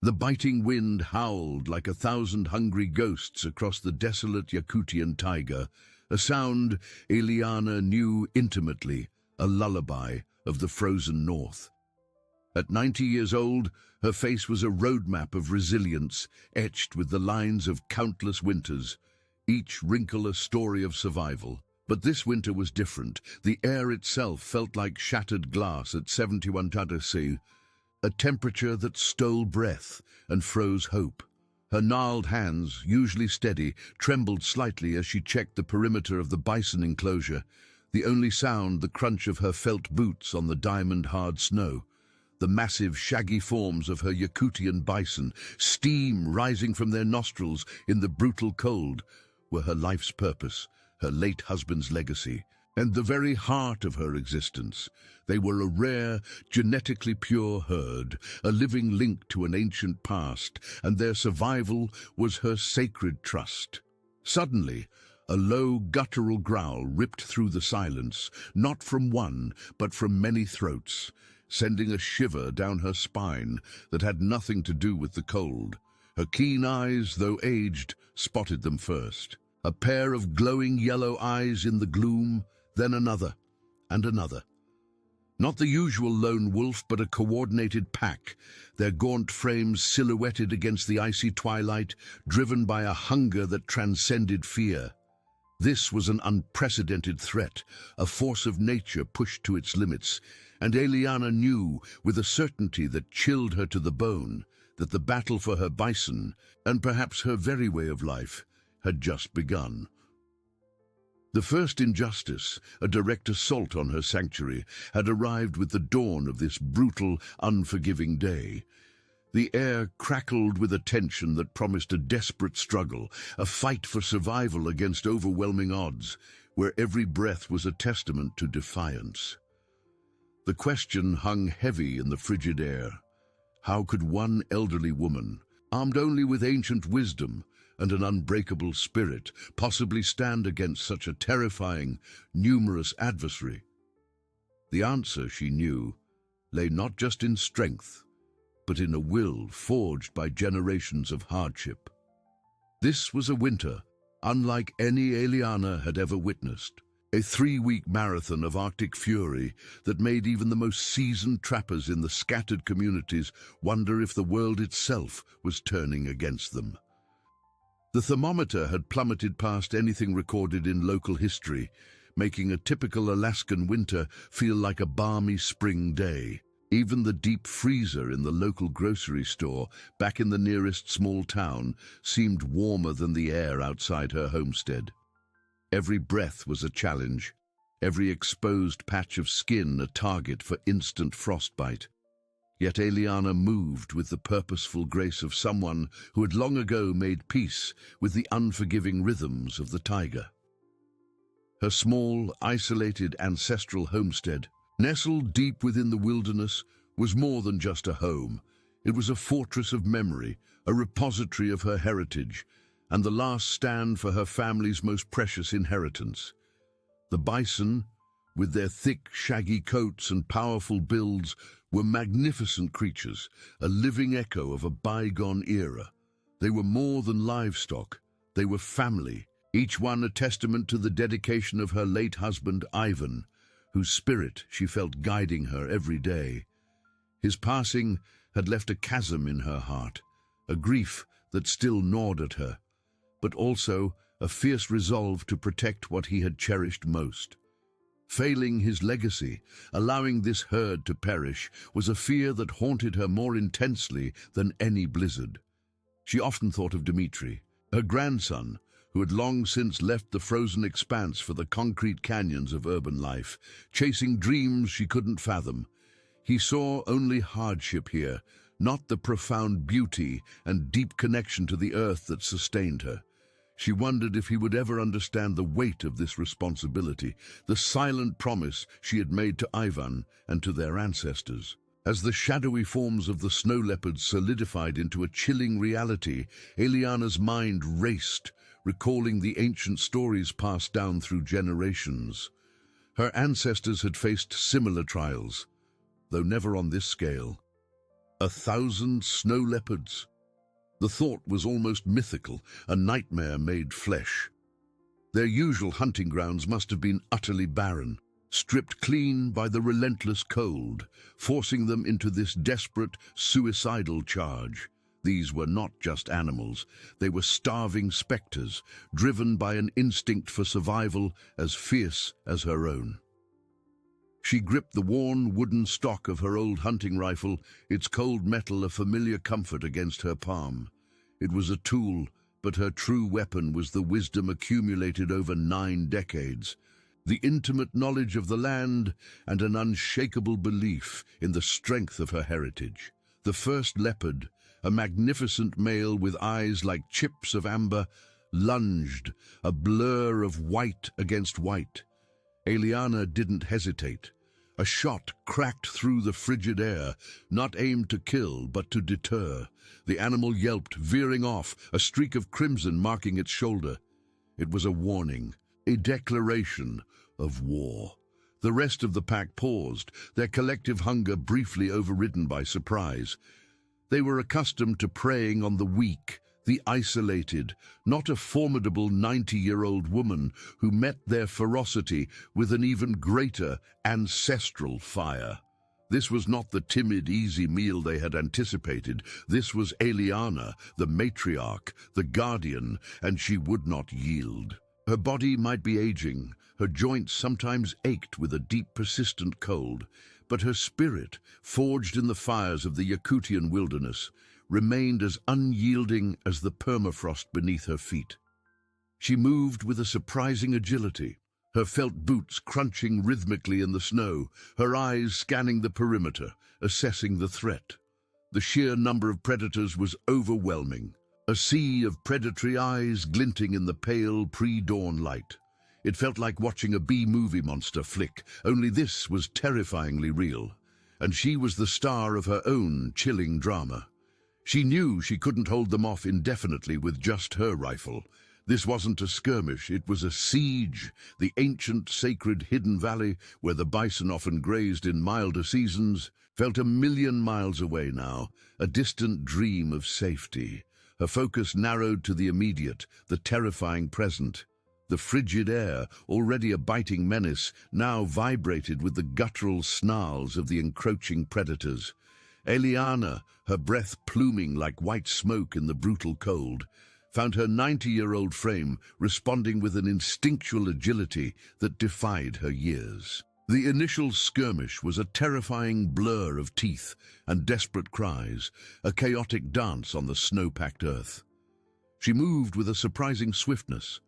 The biting wind howled like 1,000 hungry ghosts across the desolate Yakutian taiga, a sound Eliana knew intimately, a lullaby of the frozen north. At 90 years old, her face was a roadmap of resilience, etched with the lines of countless winters, each wrinkle a story of survival. But this winter was different. The air itself felt like shattered glass at 71 degrees, a temperature that stole breath and froze hope. Her gnarled hands, usually steady, trembled slightly as she checked the perimeter of the bison enclosure, the only sound the crunch of her felt boots on the diamond-hard snow. The massive, shaggy forms of her Yakutian bison, steam rising from their nostrils in the brutal cold, were her life's purpose, her late husband's legacy, and the very heart of her existence. They were a rare, genetically pure herd, a living link to an ancient past, and their survival was her sacred trust. Suddenly, a low, guttural growl ripped through the silence, not from one, but from many throats, sending a shiver down her spine that had nothing to do with the cold. Her keen eyes, though aged, spotted them first. A pair of glowing yellow eyes in the gloom, then another, and another. Not the usual lone wolf, but a coordinated pack, their gaunt frames silhouetted against the icy twilight, driven by a hunger that transcended fear. This was an unprecedented threat, a force of nature pushed to its limits, and Eliana knew, with a certainty that chilled her to the bone, that the battle for her bison, and perhaps her very way of life, had just begun. The first injustice, a direct assault on her sanctuary, had arrived with the dawn of this brutal, unforgiving day. The air crackled with a tension that promised a desperate struggle, a fight for survival against overwhelming odds, where every breath was a testament to defiance. The question hung heavy in the frigid air. How could one elderly woman, armed only with ancient wisdom and an unbreakable spirit, possibly stand against such a terrifying, numerous adversary? The answer, she knew, lay not just in strength, but in a will forged by generations of hardship. This was a winter unlike any Eliana had ever witnessed, a 3-week marathon of Arctic fury that made even the most seasoned trappers in the scattered communities wonder if the world itself was turning against them. The thermometer had plummeted past anything recorded in local history, making a typical Alaskan winter feel like a balmy spring day. Even the deep freezer in the local grocery store, back in the nearest small town, seemed warmer than the air outside her homestead. Every breath was a challenge, every exposed patch of skin a target for instant frostbite. Yet Eliana moved with the purposeful grace of someone who had long ago made peace with the unforgiving rhythms of the taiga. Her small, isolated ancestral homestead, nestled deep within the wilderness, was more than just a home. It was a fortress of memory, a repository of her heritage, and the last stand for her family's most precious inheritance. The bison, with their thick, shaggy coats and powerful builds, were magnificent creatures, a living echo of a bygone era. They were more than livestock, they were family, each one a testament to the dedication of her late husband, Ivan, whose spirit she felt guiding her every day. His passing had left a chasm in her heart, a grief that still gnawed at her, but also a fierce resolve to protect what he had cherished most. Failing his legacy, allowing this herd to perish, was a fear that haunted her more intensely than any blizzard. She often thought of Dmitri, her grandson, who had long since left the frozen expanse for the concrete canyons of urban life, chasing dreams she couldn't fathom. He saw only hardship here, not the profound beauty and deep connection to the earth that sustained her. She wondered if he would ever understand the weight of this responsibility, the silent promise she had made to Ivan and to their ancestors. As the shadowy forms of the snow leopards solidified into a chilling reality, Eliana's mind raced, recalling the ancient stories passed down through generations. Her ancestors had faced similar trials, though never on this scale. 1,000 snow leopards. The thought was almost mythical, a nightmare made flesh. Their usual hunting grounds must have been utterly barren, stripped clean by the relentless cold, forcing them into this desperate, suicidal charge. These were not just animals, they were starving spectres, driven by an instinct for survival as fierce as her own. She gripped the worn wooden stock of her old hunting rifle, its cold metal a familiar comfort against her palm. It was a tool, but her true weapon was the wisdom accumulated over 9 decades, the intimate knowledge of the land and an unshakable belief in the strength of her heritage. The first leopard, a magnificent male with eyes like chips of amber, lunged, a blur of white against white. Eliana didn't hesitate. A shot cracked through the frigid air, not aimed to kill, but to deter. The animal yelped, veering off, a streak of crimson marking its shoulder. It was a warning, a declaration of war. The rest of the pack paused, their collective hunger briefly overridden by surprise. They were accustomed to preying on the weak, the isolated, not a formidable 90-year-old woman who met their ferocity with an even greater ancestral fire. This was not the timid, easy meal they had anticipated. This was Eliana, the matriarch, the guardian, and she would not yield. Her body might be aging, her joints sometimes ached with a deep, persistent cold, but her spirit, forged in the fires of the Yakutian wilderness, remained as unyielding as the permafrost beneath her feet. She moved with a surprising agility, her felt boots crunching rhythmically in the snow, her eyes scanning the perimeter, assessing the threat. The sheer number of predators was overwhelming, a sea of predatory eyes glinting in the pale pre-dawn light. It felt like watching a B-movie monster flick, only this was terrifyingly real, and she was the star of her own chilling drama. She knew she couldn't hold them off indefinitely with just her rifle. This wasn't a skirmish, it was a siege. The ancient, sacred Hidden Valley, where the bison often grazed in milder seasons, felt 1,000,000 miles away now, a distant dream of safety. Her focus narrowed to the immediate, the terrifying present. The frigid air, already a biting menace, now vibrated with the guttural snarls of the encroaching predators. Eliana, her breath pluming like white smoke in the brutal cold, found her 90-year-old frame responding with an instinctual agility that defied her years. The initial skirmish was a terrifying blur of teeth and desperate cries, a chaotic dance on the snow-packed earth. She moved with a surprising swiftness,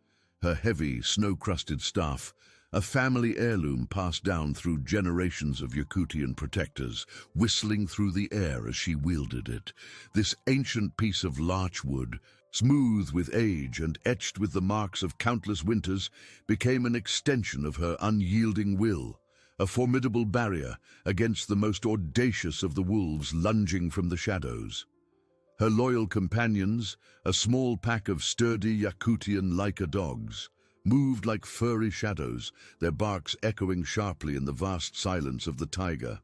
her heavy, snow-crusted staff, a family heirloom passed down through generations of Yakutian protectors, whistling through the air as she wielded it. This ancient piece of larch wood, smooth with age and etched with the marks of countless winters, became an extension of her unyielding will, a formidable barrier against the most audacious of the wolves lunging from the shadows. Her loyal companions, a small pack of sturdy Yakutian Laika dogs, moved like furry shadows, their barks echoing sharply in the vast silence of the taiga.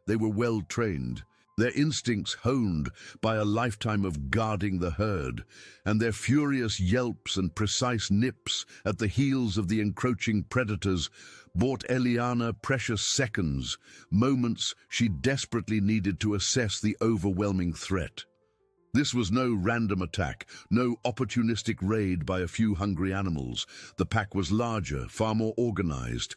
They were well trained, their instincts honed by a lifetime of guarding the herd, and their furious yelps and precise nips at the heels of the encroaching predators bought Eliana precious seconds, moments she desperately needed to assess the overwhelming threat. This was no random attack, no opportunistic raid by a few hungry animals. The pack was larger, far more organized,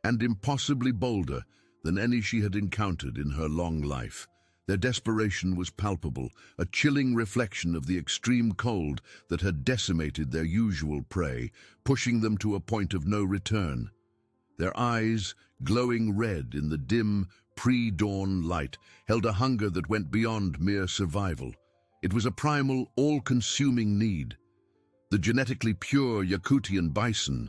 and impossibly bolder than any she had encountered in her long life. Their desperation was palpable, a chilling reflection of the extreme cold that had decimated their usual prey, pushing them to a point of no return. Their eyes, glowing red in the dim, pre-dawn light, held a hunger that went beyond mere survival. It was a primal, all-consuming need. The genetically pure Yakutian bison,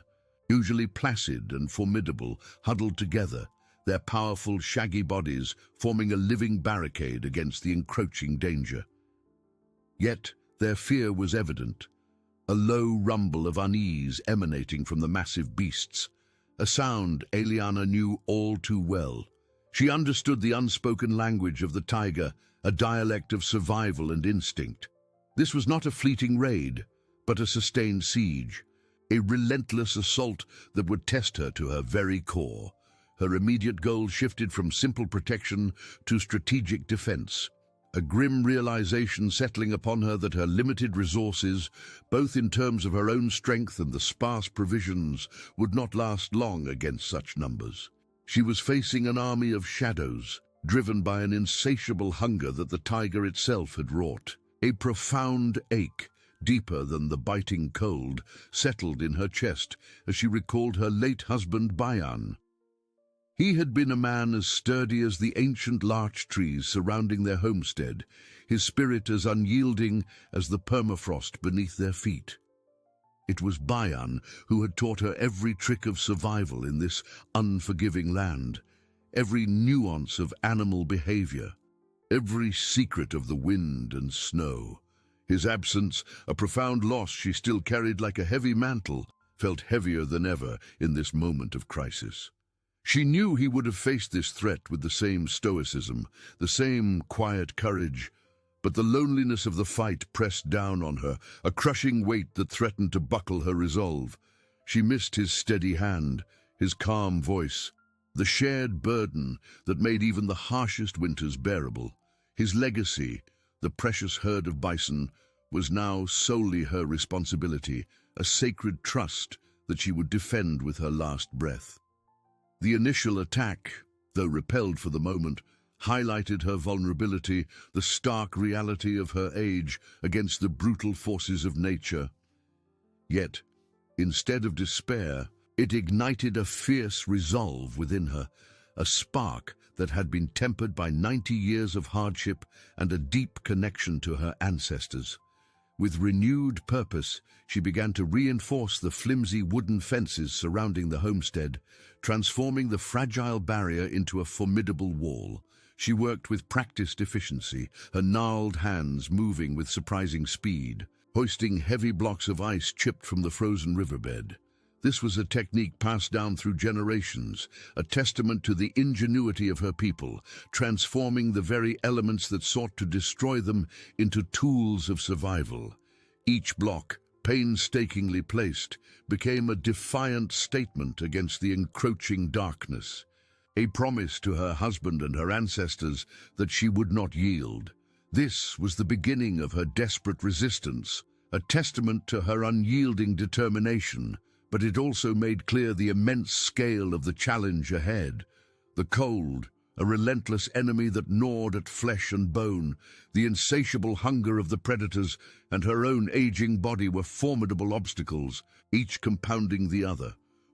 usually placid and formidable, huddled together, their powerful, shaggy bodies forming a living barricade against the encroaching danger. Yet their fear was evident, a low rumble of unease emanating from the massive beasts, a sound Eliana knew all too well. She understood the unspoken language of the taiga, a dialect of survival and instinct. This was not a fleeting raid, but a sustained siege, a relentless assault that would test her to her very core. Her immediate goal shifted from simple protection to strategic defense, a grim realization settling upon her that her limited resources, both in terms of her own strength and the sparse provisions, would not last long against such numbers. She was facing an army of shadows, driven by an insatiable hunger that the tiger itself had wrought. A profound ache, deeper than the biting cold, settled in her chest as she recalled her late husband Bayan. He had been a man as sturdy as the ancient larch trees surrounding their homestead, his spirit as unyielding as the permafrost beneath their feet. It was Bayan who had taught her every trick of survival in this unforgiving land, every nuance of animal behavior, every secret of the wind and snow. His absence, a profound loss she still carried like a heavy mantle, felt heavier than ever in this moment of crisis. She knew he would have faced this threat with the same stoicism, the same quiet courage, but the loneliness of the fight pressed down on her, a crushing weight that threatened to buckle her resolve. She missed his steady hand, his calm voice, the shared burden that made even the harshest winters bearable. His legacy, the precious herd of bison, was now solely her responsibility, a sacred trust that she would defend with her last breath. The initial attack, though repelled for the moment, highlighted her vulnerability, the stark reality of her age against the brutal forces of nature. Yet, instead of despair, it ignited a fierce resolve within her, a spark that had been tempered by 90 years of hardship and a deep connection to her ancestors. With renewed purpose, she began to reinforce the flimsy wooden fences surrounding the homestead, transforming the fragile barrier into a formidable wall. She worked with practiced efficiency, her gnarled hands moving with surprising speed, hoisting heavy blocks of ice chipped from the frozen riverbed. This was a technique passed down through generations, a testament to the ingenuity of her people, transforming the very elements that sought to destroy them into tools of survival. Each block, painstakingly placed, became a defiant statement against the encroaching darkness, a promise to her husband and her ancestors that she would not yield. This was the beginning of her desperate resistance, a testament to her unyielding determination. But it also made clear the immense scale of the challenge ahead. The cold, a relentless enemy that gnawed at flesh and bone, the insatiable hunger of the predators, and her own aging body were formidable obstacles, each compounding the other,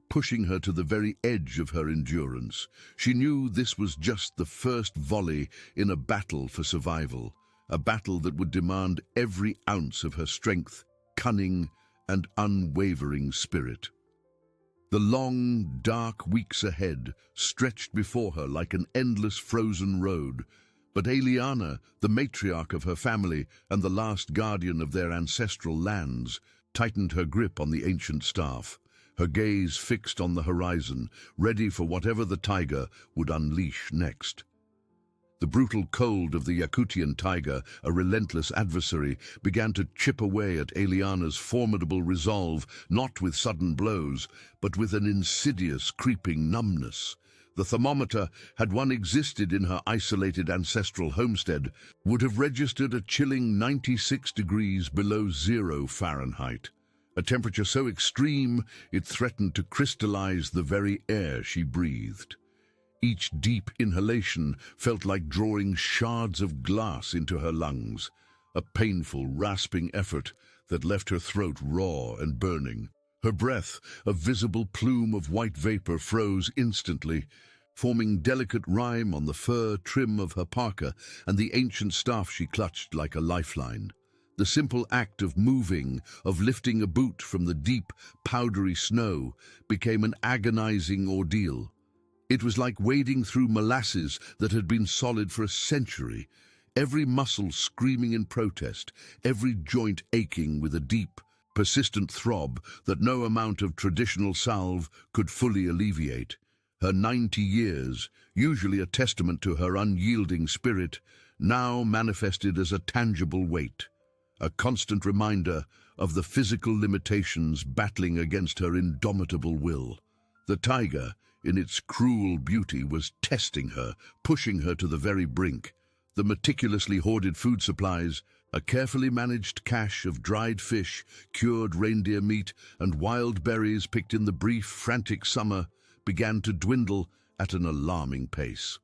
pushing her to the very edge of her endurance. She knew this was just the first volley in a battle for survival, a battle that would demand every ounce of her strength, cunning, and unwavering spirit. The long, dark weeks ahead stretched before her like an endless frozen road, but Eliana, the matriarch of her family and the last guardian of their ancestral lands, tightened her grip on the ancient staff, her gaze fixed on the horizon, ready for whatever the tiger would unleash next. The brutal cold of the Yakutian tiger, a relentless adversary, began to chip away at Eliana's formidable resolve, not with sudden blows, but with an insidious, creeping numbness. The thermometer, had one existed in her isolated ancestral homestead, would have registered a chilling 96 degrees below 0 Fahrenheit, a temperature so extreme it threatened to crystallize the very air she breathed. Each deep inhalation felt like drawing shards of glass into her lungs, a painful, rasping effort that left her throat raw and burning. Her breath, a visible plume of white vapor, froze instantly, forming delicate rime on the fur trim of her parka and the ancient staff she clutched like a lifeline. The simple act of moving, of lifting a boot from the deep, powdery snow, became an agonizing ordeal. It was like wading through molasses that had been solid for a century, every muscle screaming in protest, every joint aching with a deep, persistent throb that no amount of traditional salve could fully alleviate. Her 90 years, usually a testament to her unyielding spirit, now manifested as a tangible weight, a constant reminder of the physical limitations battling against her indomitable will. The tiger, in its cruel beauty, was testing her, pushing her to the very brink. The meticulously hoarded food supplies, a carefully managed cache of dried fish, cured reindeer meat, and wild berries picked in the brief, frantic summer, began to dwindle at an alarming pace.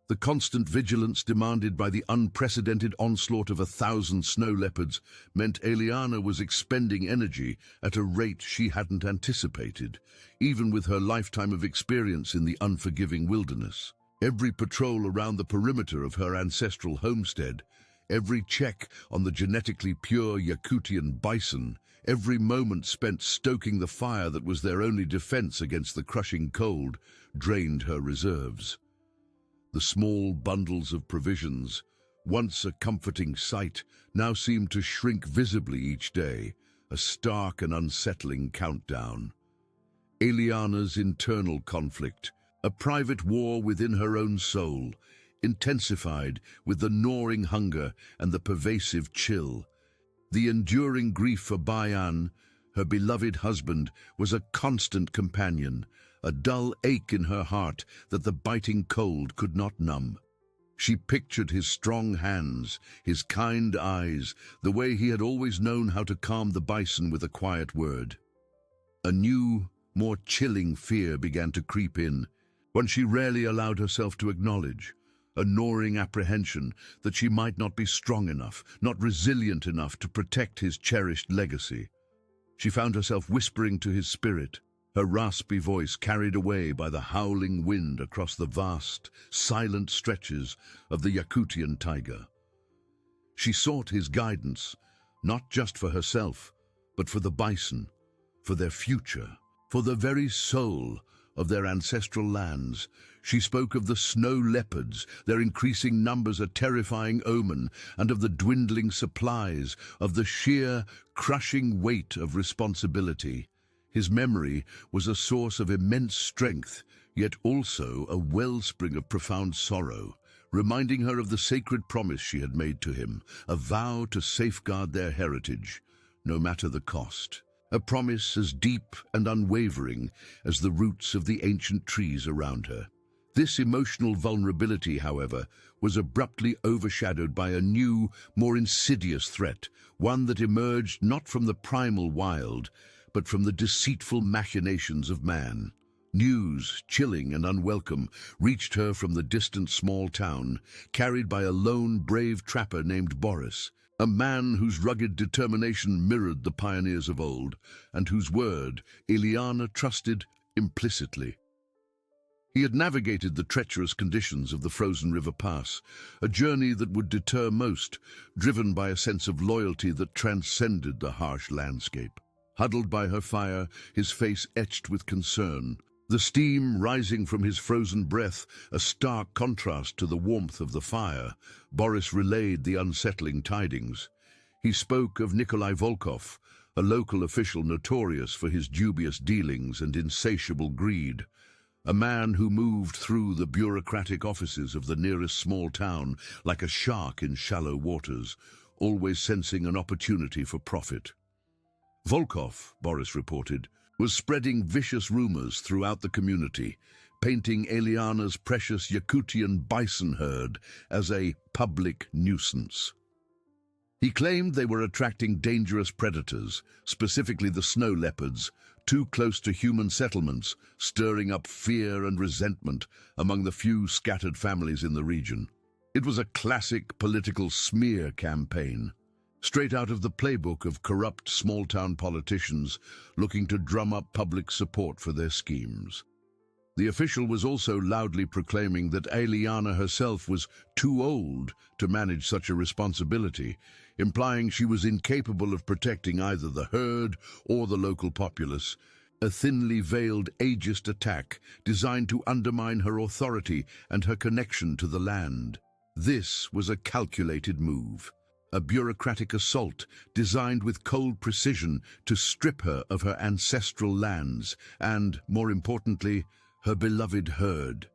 The constant vigilance demanded by the unprecedented onslaught of 1,000 snow leopards meant Eliana was expending energy at a rate she hadn't anticipated, even with her lifetime of experience in the unforgiving wilderness. Every patrol around the perimeter of her ancestral homestead, every check on the genetically pure Yakutian bison, every moment spent stoking the fire that was their only defense against the crushing cold, drained her reserves. The small bundles of provisions, once a comforting sight, now seemed to shrink visibly each day, a stark and unsettling countdown. Eliana's internal conflict, a private war within her own soul, intensified with the gnawing hunger and the pervasive chill. The enduring grief for Bayan, her beloved husband, was a constant companion, a dull ache in her heart that the biting cold could not numb. She pictured his strong hands, his kind eyes, the way he had always known how to calm the bison with a quiet word. A new, more chilling fear began to creep in, one she rarely allowed herself to acknowledge, a gnawing apprehension that she might not be strong enough, not resilient enough to protect his cherished legacy. She found herself whispering to his spirit, her raspy voice carried away by the howling wind across the vast, silent stretches of the Yakutian taiga. She sought his guidance, not just for herself, but for the bison, for their future, for the very soul of their ancestral lands. She spoke of the snow leopards, their increasing numbers a terrifying omen, and of the dwindling supplies, of the sheer, crushing weight of responsibility. His memory was a source of immense strength, yet also a wellspring of profound sorrow, reminding her of the sacred promise she had made to him, a vow to safeguard their heritage, no matter the cost. A promise as deep and unwavering as the roots of the ancient trees around her. This emotional vulnerability, however, was abruptly overshadowed by a new, more insidious threat, one that emerged not from the primal wild, but from the deceitful machinations of man. News, chilling and unwelcome, reached her from the distant small town, carried by a lone, brave trapper named Boris, a man whose rugged determination mirrored the pioneers of old, and whose word Eliana trusted implicitly. He had navigated the treacherous conditions of the frozen river pass, a journey that would deter most, driven by a sense of loyalty that transcended the harsh landscape. Huddled by her fire, his face etched with concern, the steam rising from his frozen breath, a stark contrast to the warmth of the fire, Boris relayed the unsettling tidings. He spoke of Nikolai Volkov, a local official notorious for his dubious dealings and insatiable greed, a man who moved through the bureaucratic offices of the nearest small town like a shark in shallow waters, always sensing an opportunity for profit. Volkov, Boris reported, was spreading vicious rumors throughout the community, painting Eliana's precious Yakutian bison herd as a public nuisance. He claimed they were attracting dangerous predators, specifically the snow leopards, too close to human settlements, stirring up fear and resentment among the few scattered families in the region. It was a classic political smear campaign, straight out of the playbook of corrupt small-town politicians looking to drum up public support for their schemes. The official was also loudly proclaiming that Eliana herself was too old to manage such a responsibility, implying she was incapable of protecting either the herd or the local populace, a thinly veiled ageist attack designed to undermine her authority and her connection to the land. This was a calculated move, a bureaucratic assault designed with cold precision to strip her of her ancestral lands and, more importantly, her beloved herd.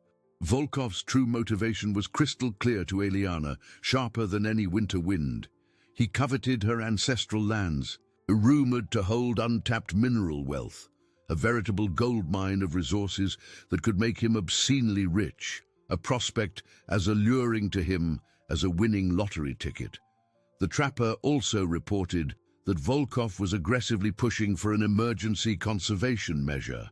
Volkov's true motivation was crystal clear to Eliana, sharper than any winter wind. He coveted her ancestral lands, rumored to hold untapped mineral wealth, a veritable goldmine of resources that could make him obscenely rich, a prospect as alluring to him as a winning lottery ticket. The trapper also reported that Volkov was aggressively pushing for an emergency conservation measure,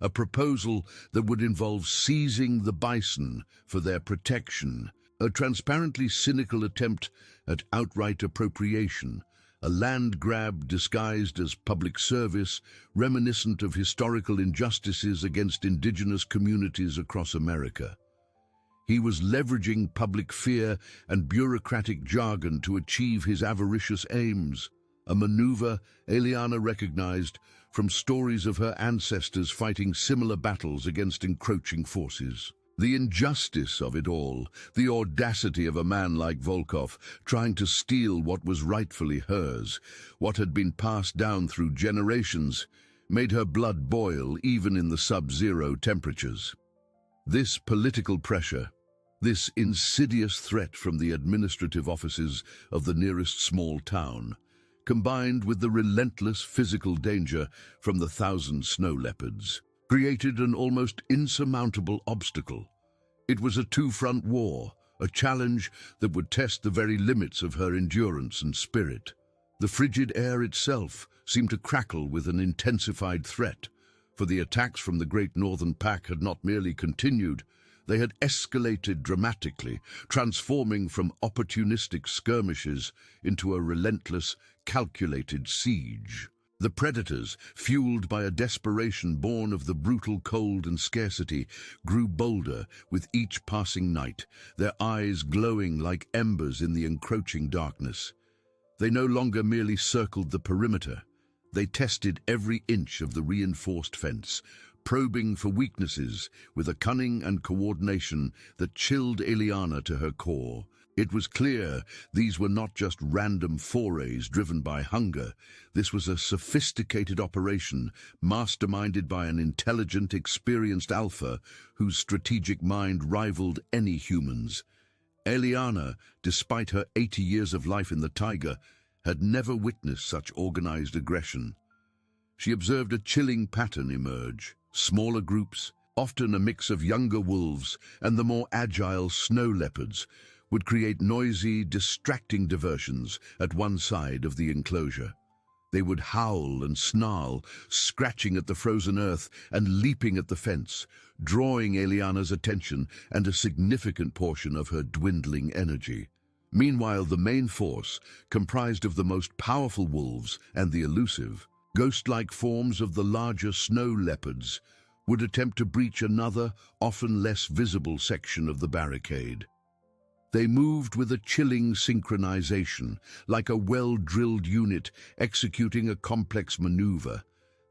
a proposal that would involve seizing the bison for their protection, a transparently cynical attempt at outright appropriation, a land grab disguised as public service, reminiscent of historical injustices against indigenous communities across America. He was leveraging public fear and bureaucratic jargon to achieve his avaricious aims, a maneuver Eliana recognized from stories of her ancestors fighting similar battles against encroaching forces. The injustice of it all, the audacity of a man like Volkov trying to steal what was rightfully hers, what had been passed down through generations, made her blood boil even in the sub-zero temperatures. This political pressure, this insidious threat from the administrative offices of the nearest small town, combined with the relentless physical danger from the 1,000 snow leopards, created an almost insurmountable obstacle. It was a two-front war, a challenge that would test the very limits of her endurance and spirit. The frigid air itself seemed to crackle with an intensified threat, for the attacks from the Great Northern Pack had not merely continued, they had escalated dramatically, transforming from opportunistic skirmishes into a relentless, calculated siege. The predators, fueled by a desperation born of the brutal cold and scarcity, grew bolder with each passing night, their eyes glowing like embers in the encroaching darkness. They no longer merely circled the perimeter. They tested every inch of the reinforced fence, probing for weaknesses with a cunning and coordination that chilled Eliana to her core. It was clear these were not just random forays driven by hunger. This was a sophisticated operation, masterminded by an intelligent, experienced alpha whose strategic mind rivaled any human's. Eliana, despite her 80 years of life in the taiga, had never witnessed such organized aggression. She observed a chilling pattern emerge. Smaller groups, often a mix of younger wolves and the more agile snow leopards, would create noisy, distracting diversions at one side of the enclosure. They would howl and snarl, scratching at the frozen earth and leaping at the fence, drawing Eliana's attention and a significant portion of her dwindling energy. Meanwhile, the main force, comprised of the most powerful wolves and the elusive, ghost-like forms of the larger snow leopards, would attempt to breach another, often less visible section of the barricade. They moved with a chilling synchronization, like a well-drilled unit executing a complex maneuver,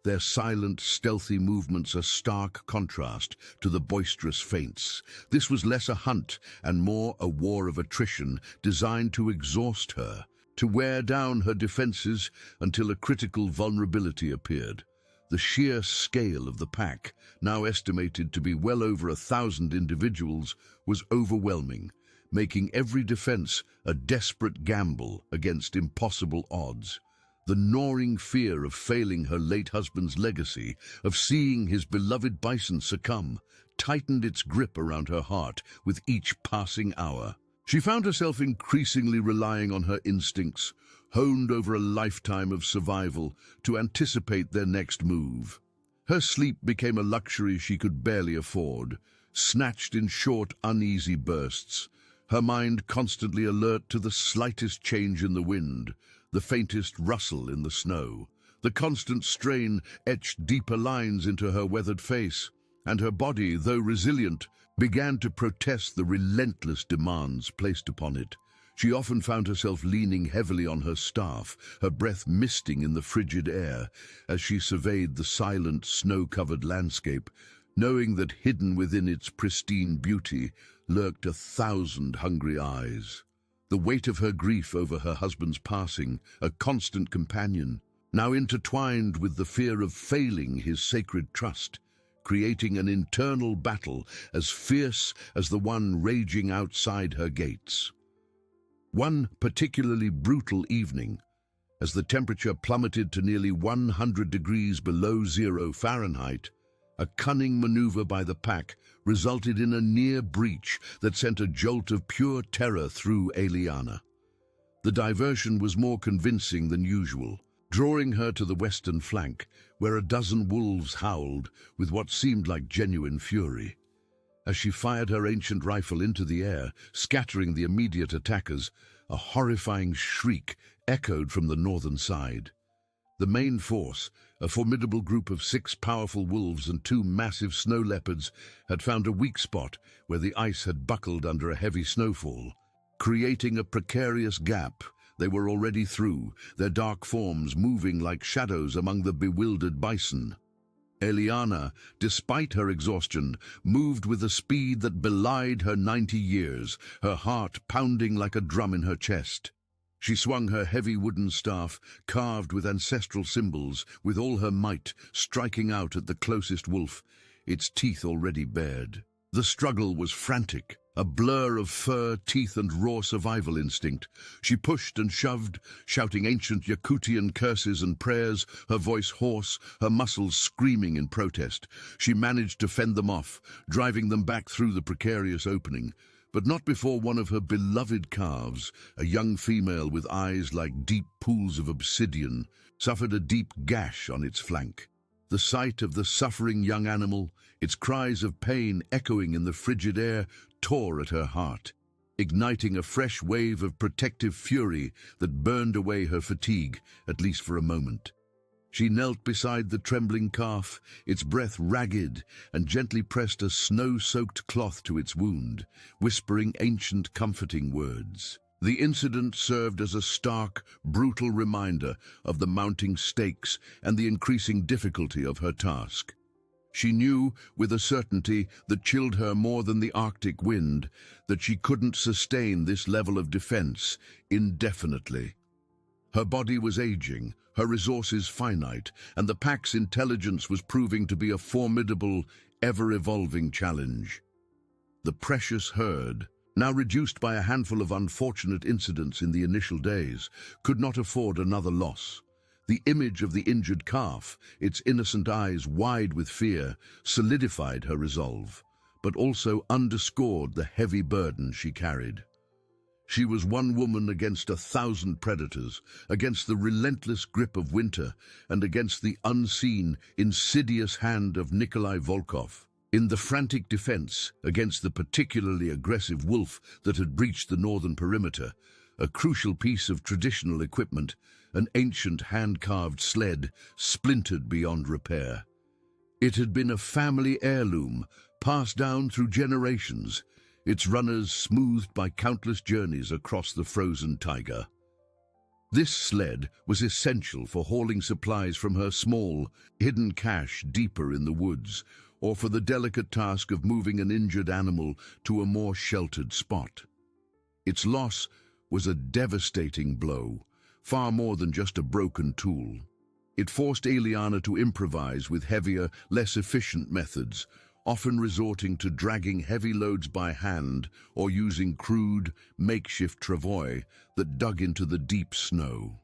their silent, stealthy movements a stark contrast to the boisterous feints. This was less a hunt and more a war of attrition designed to exhaust her, to wear down her defenses until a critical vulnerability appeared. The sheer scale of the pack, now estimated to be well over 1,000 individuals, was overwhelming, making every defense a desperate gamble against impossible odds. The gnawing fear of failing her late husband's legacy, of seeing his beloved bison succumb, tightened its grip around her heart with each passing hour. She found herself increasingly relying on her instincts, honed over a lifetime of survival, to anticipate their next move. Her sleep became a luxury she could barely afford, snatched in short, uneasy bursts, her mind constantly alert to the slightest change in the wind, the faintest rustle in the snow. The constant strain etched deeper lines into her weathered face, and her body, though resilient, began to protest the relentless demands placed upon it. She often found herself leaning heavily on her staff, her breath misting in the frigid air, as she surveyed the silent, snow-covered landscape, knowing that hidden within its pristine beauty lurked 1,000 hungry eyes. The weight of her grief over her husband's passing, a constant companion, now intertwined with the fear of failing his sacred trust, creating an internal battle as fierce as the one raging outside her gates. One particularly brutal evening, as the temperature plummeted to nearly 100 degrees below 0 Fahrenheit, a cunning maneuver by the pack resulted in a near breach that sent a jolt of pure terror through Eliana. The diversion was more convincing than usual, drawing her to the western flank, where a dozen wolves howled with what seemed like genuine fury. As she fired her ancient rifle into the air, scattering the immediate attackers, a horrifying shriek echoed from the northern side. The main force, a formidable group of 6 powerful wolves and 2 massive snow leopards, had found a weak spot where the ice had buckled under a heavy snowfall. Creating a precarious gap, they were already through, their dark forms moving like shadows among the bewildered bison. Eliana, despite her exhaustion, moved with a speed that belied her 90 years, her heart pounding like a drum in her chest. She swung her heavy wooden staff, carved with ancestral symbols, with all her might, striking out at the closest wolf, its teeth already bared. The struggle was frantic, a blur of fur, teeth, and raw survival instinct. She pushed and shoved, shouting ancient Yakutian curses and prayers, her voice hoarse, her muscles screaming in protest. She managed to fend them off, driving them back through the precarious opening, but not before one of her beloved calves, a young female with eyes like deep pools of obsidian, suffered a deep gash on its flank. The sight of the suffering young animal, its cries of pain echoing in the frigid air, tore at her heart, igniting a fresh wave of protective fury that burned away her fatigue, at least for a moment. She knelt beside the trembling calf, its breath ragged, and gently pressed a snow-soaked cloth to its wound, whispering ancient comforting words. The incident served as a stark, brutal reminder of the mounting stakes and the increasing difficulty of her task. She knew, with a certainty that chilled her more than the Arctic wind, that she couldn't sustain this level of defense indefinitely. Her body was aging, her resources finite, and the pack's intelligence was proving to be a formidable, ever-evolving challenge. The precious herd, now reduced by a handful of unfortunate incidents in the initial days, could not afford another loss. The image of the injured calf, its innocent eyes wide with fear, solidified her resolve, but also underscored the heavy burden she carried. She was one woman against 1,000 predators, against the relentless grip of winter, and against the unseen, insidious hand of Nikolai Volkov. In the frantic defense against the particularly aggressive wolf that had breached the northern perimeter, a crucial piece of traditional equipment, an ancient hand-carved sled, splintered beyond repair. It had been a family heirloom, passed down through generations, its runners smoothed by countless journeys across the frozen taiga. This sled was essential for hauling supplies from her small, hidden cache deeper in the woods, or for the delicate task of moving an injured animal to a more sheltered spot. Its loss was a devastating blow, far more than just a broken tool. It forced Eliana to improvise with heavier, less efficient methods, often resorting to dragging heavy loads by hand or using crude, makeshift travois that dug into the deep snow.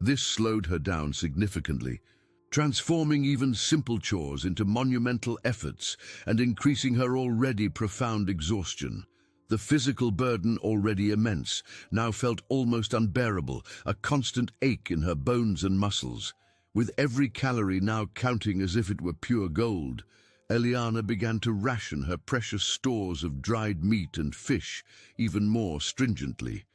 This slowed her down significantly, transforming even simple chores into monumental efforts and increasing her already profound exhaustion. The physical burden, already immense, now felt almost unbearable, a constant ache in her bones and muscles. With every calorie now counting as if it were pure gold, Eliana began to ration her precious stores of dried meat and fish even more stringently.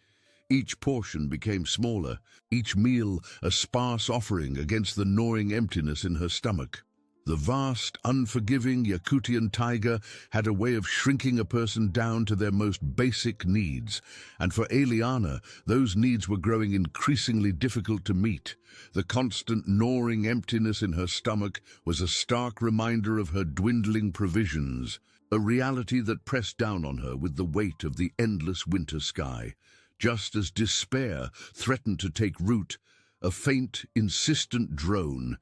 Each portion became smaller, each meal a sparse offering against the gnawing emptiness in her stomach. The vast, unforgiving Yakutian taiga had a way of shrinking a person down to their most basic needs, and for Eliana, those needs were growing increasingly difficult to meet. The constant gnawing emptiness in her stomach was a stark reminder of her dwindling provisions, a reality that pressed down on her with the weight of the endless winter sky. Just as despair threatened to take root, a faint, insistent drone,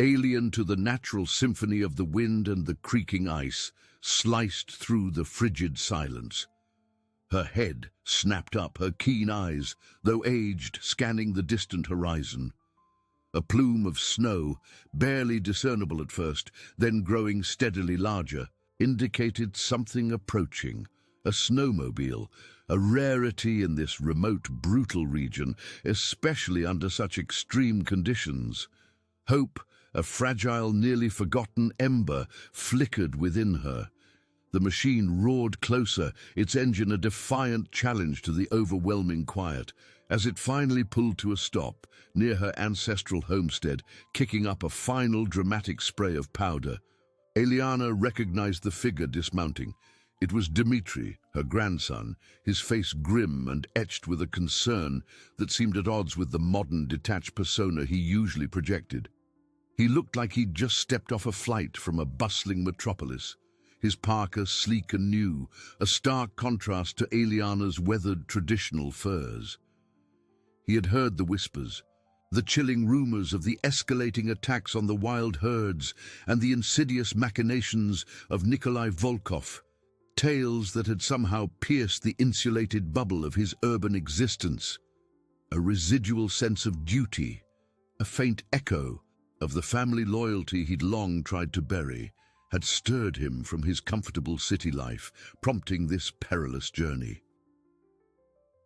alien to the natural symphony of the wind and the creaking ice, sliced through the frigid silence. Her head snapped up, her keen eyes, though aged, scanning the distant horizon. A plume of snow, barely discernible at first, then growing steadily larger, indicated something approaching. A snowmobile, a rarity in this remote, brutal region, especially under such extreme conditions. Hope, a fragile, nearly forgotten ember, flickered within her. The machine roared closer, its engine a defiant challenge to the overwhelming quiet, as it finally pulled to a stop near her ancestral homestead, kicking up a final dramatic spray of powder. Eliana recognized the figure dismounting. It was Dmitri, her grandson, his face grim and etched with a concern that seemed at odds with the modern, detached persona he usually projected. He looked like he'd just stepped off a flight from a bustling metropolis, his parka sleek and new, a stark contrast to Eliana's weathered traditional furs. He had heard the whispers, the chilling rumors of the escalating attacks on the wild herds and the insidious machinations of Nikolai Volkov, tales that had somehow pierced the insulated bubble of his urban existence. A residual sense of duty, a faint echo of the family loyalty he'd long tried to bury, had stirred him from his comfortable city life, prompting this perilous journey.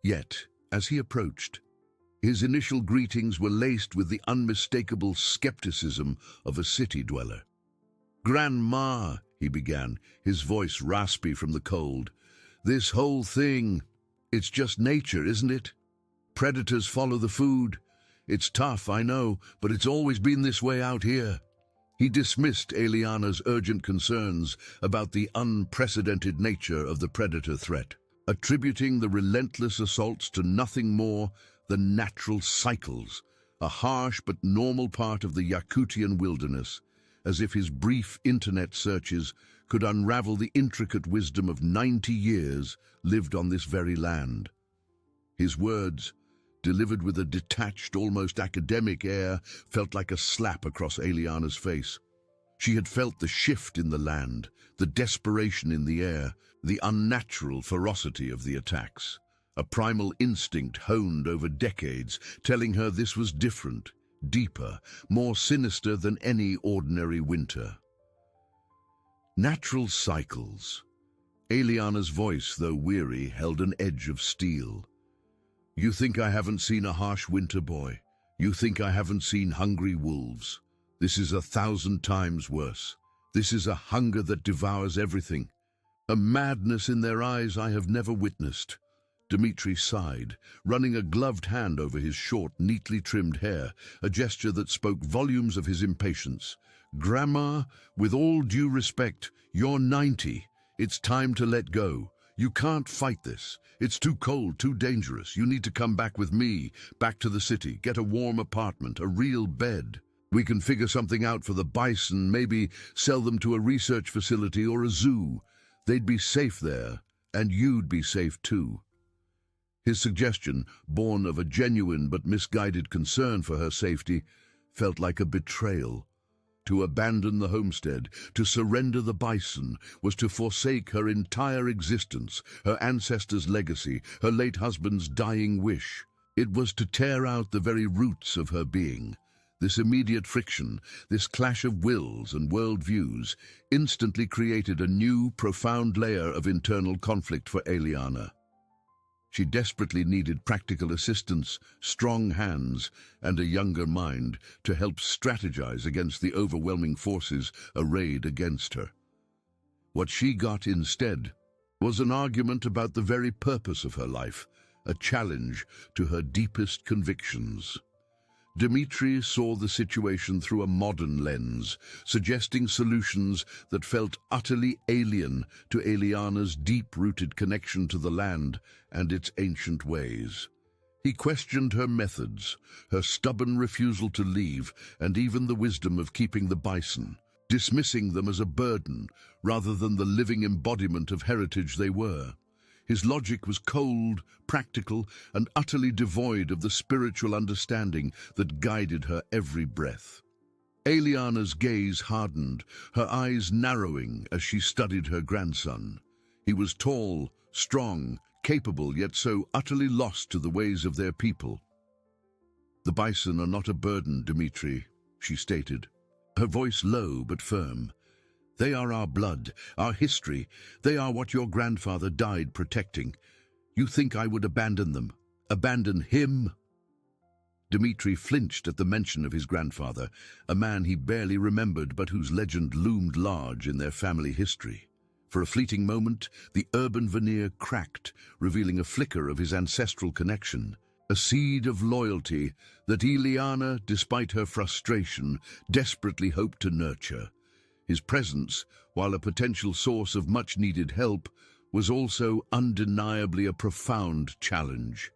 Yet, as he approached, his initial greetings were laced with the unmistakable skepticism of a city dweller. "Grandma," he began, his voice raspy from the cold, "this whole thing, it's just nature, isn't it? Predators follow the food. It's tough, I know, but it's always been this way out here." He dismissed Eliana's urgent concerns about the unprecedented nature of the predator threat, attributing the relentless assaults to nothing more than natural cycles, a harsh but normal part of the Yakutian wilderness, as if his brief internet searches could unravel the intricate wisdom of 90 years lived on this very land. His words, delivered with a detached, almost academic air, felt like a slap across Eliana's face. She had felt the shift in the land, the desperation in the air, the unnatural ferocity of the attacks. A primal instinct honed over decades, telling her this was different, deeper, more sinister than any ordinary winter. Natural cycles. Eliana's voice, though weary, held an edge of steel. "You think I haven't seen a harsh winter, boy? You think I haven't seen hungry wolves? This is 1,000 times worse. This is a hunger that devours everything. A madness in their eyes I have never witnessed." Dmitri sighed, running a gloved hand over his short, neatly trimmed hair, a gesture that spoke volumes of his impatience. "Grandma, with all due respect, you're 90. It's time to let go. You can't fight this. It's too cold, too dangerous. You need to come back with me, back to the city, get a warm apartment, a real bed. We can figure something out for the bison, maybe sell them to a research facility or a zoo. They'd be safe there, and you'd be safe too." His suggestion, born of a genuine but misguided concern for her safety, felt like a betrayal. To abandon the homestead, to surrender the bison, was to forsake her entire existence, her ancestors' legacy, her late husband's dying wish. It was to tear out the very roots of her being. This immediate friction, this clash of wills and worldviews, instantly created a new, profound layer of internal conflict for Eliana. She desperately needed practical assistance, strong hands, and a younger mind to help strategize against the overwhelming forces arrayed against her. What she got instead was an argument about the very purpose of her life, a challenge to her deepest convictions. Dmitri saw the situation through a modern lens, suggesting solutions that felt utterly alien to Eliana's deep-rooted connection to the land and its ancient ways. He questioned her methods, her stubborn refusal to leave, and even the wisdom of keeping the bison, dismissing them as a burden rather than the living embodiment of heritage they were. His logic was cold, practical, and utterly devoid of the spiritual understanding that guided her every breath. Eliana's gaze hardened, her eyes narrowing as she studied her grandson. He was tall, strong, capable, yet so utterly lost to the ways of their people. "The bison are not a burden, Dmitri," she stated, her voice low but firm. "They are our blood, our history. They are what your grandfather died protecting. You think I would abandon them? Abandon him?" Dmitri flinched at the mention of his grandfather, a man he barely remembered but whose legend loomed large in their family history. For a fleeting moment, the urban veneer cracked, revealing a flicker of his ancestral connection, a seed of loyalty that Eliana, despite her frustration, desperately hoped to nurture. His presence, while a potential source of much-needed help, was also undeniably a profound challenge.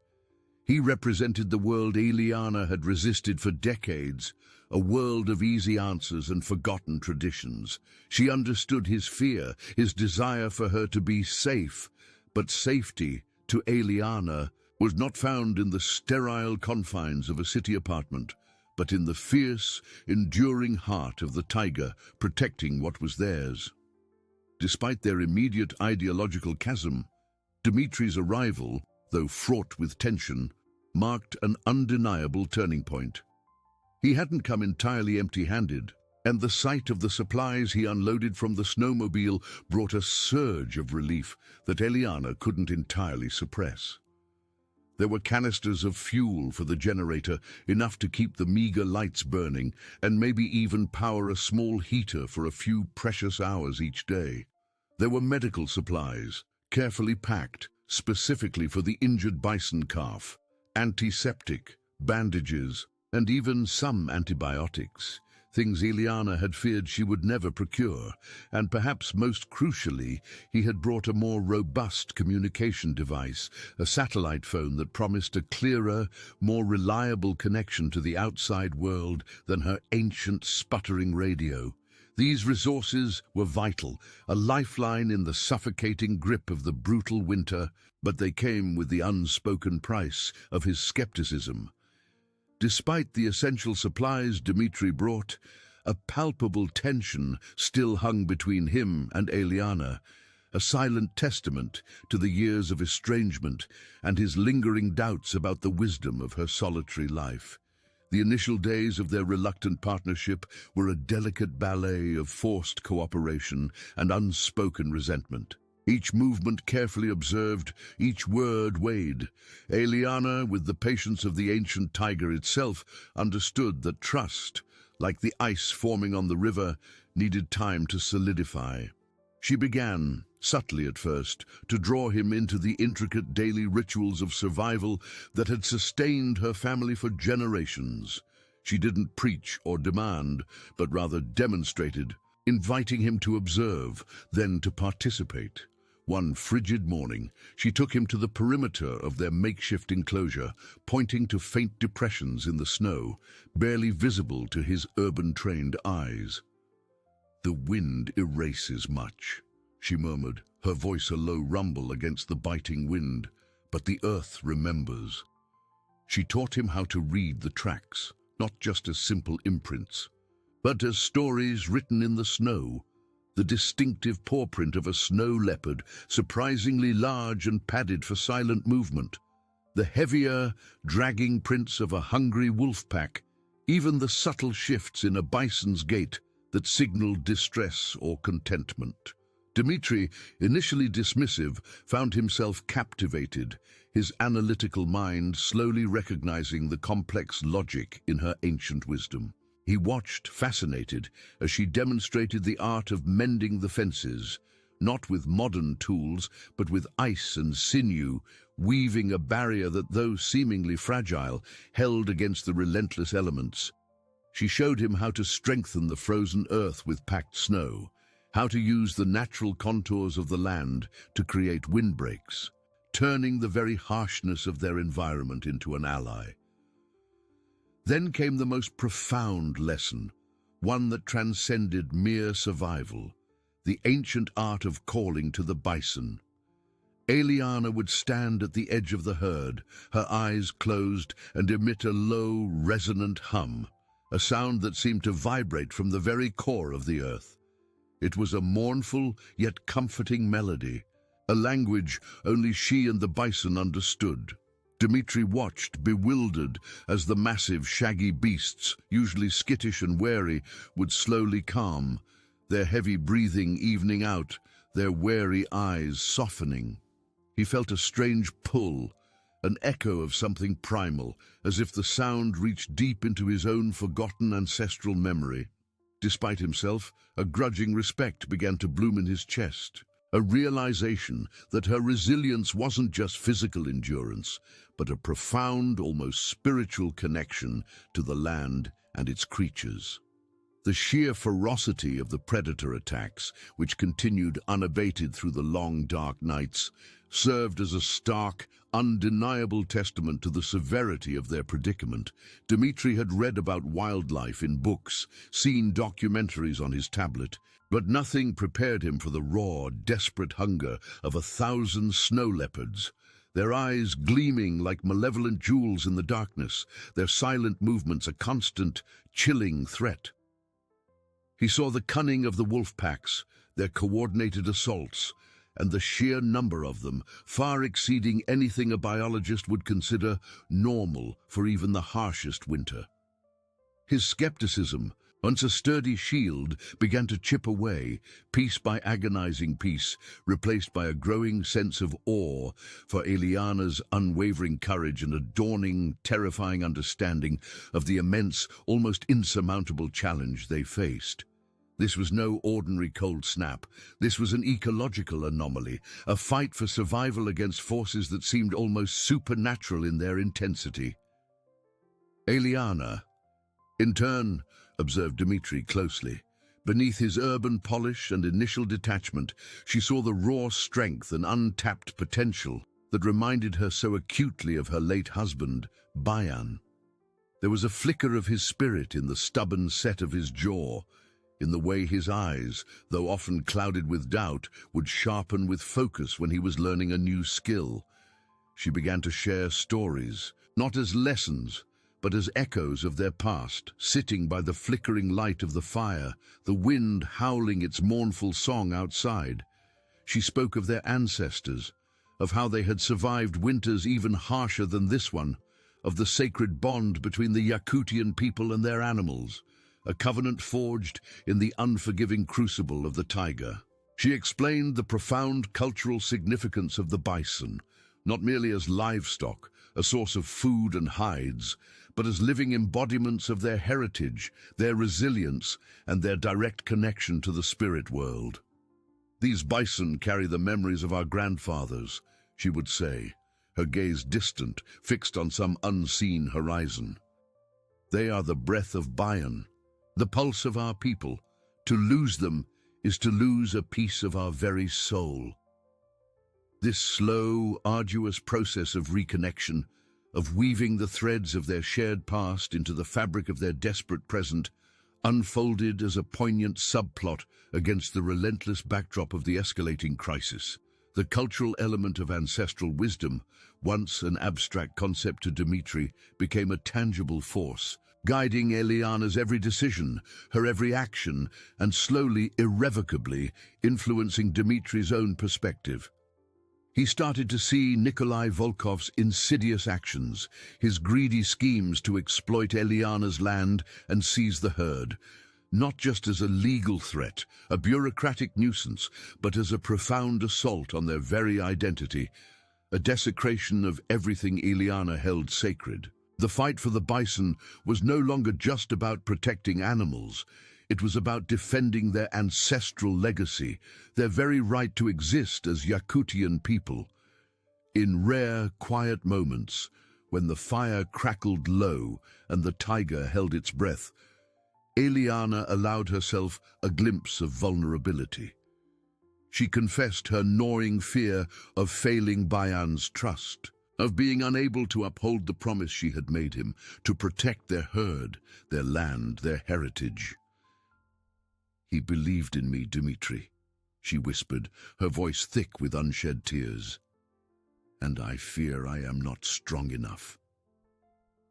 He represented the world Eliana had resisted for decades, a world of easy answers and forgotten traditions. She understood his fear, his desire for her to be safe, but safety, to Eliana, was not found in the sterile confines of a city apartment, but in the fierce, enduring heart of the taiga, protecting what was theirs. Despite their immediate ideological chasm, Dmitri's arrival, though fraught with tension, marked an undeniable turning point. He hadn't come entirely empty-handed, and the sight of the supplies he unloaded from the snowmobile brought a surge of relief that Eliana couldn't entirely suppress. There were canisters of fuel for the generator, enough to keep the meager lights burning, and maybe even power a small heater for a few precious hours each day. There were medical supplies, carefully packed, specifically for the injured bison calf, antiseptic, bandages, and even some antibiotics, things Eliana had feared she would never procure, and perhaps most crucially, he had brought a more robust communication device, a satellite phone that promised a clearer, more reliable connection to the outside world than her ancient sputtering radio. These resources were vital, a lifeline in the suffocating grip of the brutal winter, but they came with the unspoken price of his skepticism. Despite the essential supplies Dmitri brought, a palpable tension still hung between him and Eliana, a silent testament to the years of estrangement and his lingering doubts about the wisdom of her solitary life. The initial days of their reluctant partnership were a delicate ballet of forced cooperation and unspoken resentment. Each movement carefully observed, each word weighed. Eliana, with the patience of the ancient tiger itself, understood that trust, like the ice forming on the river, needed time to solidify. She began, subtly at first, to draw him into the intricate daily rituals of survival that had sustained her family for generations. She didn't preach or demand, but rather demonstrated, inviting him to observe, then to participate. One frigid morning, she took him to the perimeter of their makeshift enclosure, pointing to faint depressions in the snow, barely visible to his urban-trained eyes. "The wind erases much," she murmured, her voice a low rumble against the biting wind, "but the earth remembers." She taught him how to read the tracks, not just as simple imprints, but as stories written in the snow, the distinctive pawprint of a snow leopard, surprisingly large and padded for silent movement, the heavier, dragging prints of a hungry wolf pack, even the subtle shifts in a bison's gait that signaled distress or contentment. Dmitri, initially dismissive, found himself captivated, his analytical mind slowly recognizing the complex logic in her ancient wisdom. He watched, fascinated, as she demonstrated the art of mending the fences, not with modern tools, but with ice and sinew, weaving a barrier that, though seemingly fragile, held against the relentless elements. She showed him how to strengthen the frozen earth with packed snow, how to use the natural contours of the land to create windbreaks, turning the very harshness of their environment into an ally. Then came the most profound lesson, one that transcended mere survival, the ancient art of calling to the bison. Eliana would stand at the edge of the herd, her eyes closed, and emit a low, resonant hum, a sound that seemed to vibrate from the very core of the earth. It was a mournful yet comforting melody, a language only she and the bison understood. Dmitri watched, bewildered, as the massive, shaggy beasts, usually skittish and wary, would slowly calm, their heavy breathing evening out, their wary eyes softening. He felt a strange pull, an echo of something primal, as if the sound reached deep into his own forgotten ancestral memory. Despite himself, a grudging respect began to bloom in his chest, a realization that her resilience wasn't just physical endurance, but a profound, almost spiritual connection to the land and its creatures. The sheer ferocity of the predator attacks, which continued unabated through the long, dark nights, served as a stark, undeniable testament to the severity of their predicament. Dmitri had read about wildlife in books, seen documentaries on his tablet, but nothing prepared him for the raw, desperate hunger of 1,000 snow leopards, their eyes gleaming like malevolent jewels in the darkness, their silent movements a constant, chilling threat. He saw the cunning of the wolf packs, their coordinated assaults, and the sheer number of them, far exceeding anything a biologist would consider normal for even the harshest winter. His skepticism, once a sturdy shield, began to chip away, piece by agonizing piece, replaced by a growing sense of awe for Eliana's unwavering courage and a dawning, terrifying understanding of the immense, almost insurmountable challenge they faced. This was no ordinary cold snap. This was an ecological anomaly, a fight for survival against forces that seemed almost supernatural in their intensity. Eliana, in turn, observed Dmitri closely. Beneath his urban polish and initial detachment, she saw the raw strength and untapped potential that reminded her so acutely of her late husband, Bayan. There was a flicker of his spirit in the stubborn set of his jaw, in the way his eyes, though often clouded with doubt, would sharpen with focus when he was learning a new skill. She began to share stories, not as lessons, but as echoes of their past, sitting by the flickering light of the fire, the wind howling its mournful song outside. She spoke of their ancestors, of how they had survived winters even harsher than this one, of the sacred bond between the Yakutian people and their animals, a covenant forged in the unforgiving crucible of the taiga. She explained the profound cultural significance of the bison, not merely as livestock, a source of food and hides, but as living embodiments of their heritage, their resilience, and their direct connection to the spirit world. "These bison carry the memories of our grandfathers," she would say, her gaze distant, fixed on some unseen horizon. "They are the breath of Bayan, the pulse of our people. To lose them is to lose a piece of our very soul." This slow, arduous process of reconnection, of weaving the threads of their shared past into the fabric of their desperate present, unfolded as a poignant subplot against the relentless backdrop of the escalating crisis. The cultural element of ancestral wisdom, once an abstract concept to Dmitri, became a tangible force, guiding Eliana's every decision, her every action, and slowly, irrevocably, influencing Dmitri's own perspective. He started to see Nikolai Volkov's insidious actions, his greedy schemes to exploit Eliana's land and seize the herd, not just as a legal threat, a bureaucratic nuisance, but as a profound assault on their very identity, a desecration of everything Eliana held sacred. The fight for the bison was no longer just about protecting animals. It was about defending their ancestral legacy, their very right to exist as Yakutian people. In rare, quiet moments, when the fire crackled low and the tiger held its breath, Eliana allowed herself a glimpse of vulnerability. She confessed her gnawing fear of failing Bayan's trust, of being unable to uphold the promise she had made him, to protect their herd, their land, their heritage. "He believed in me, Dmitri," she whispered, her voice thick with unshed tears. "And I fear I am not strong enough."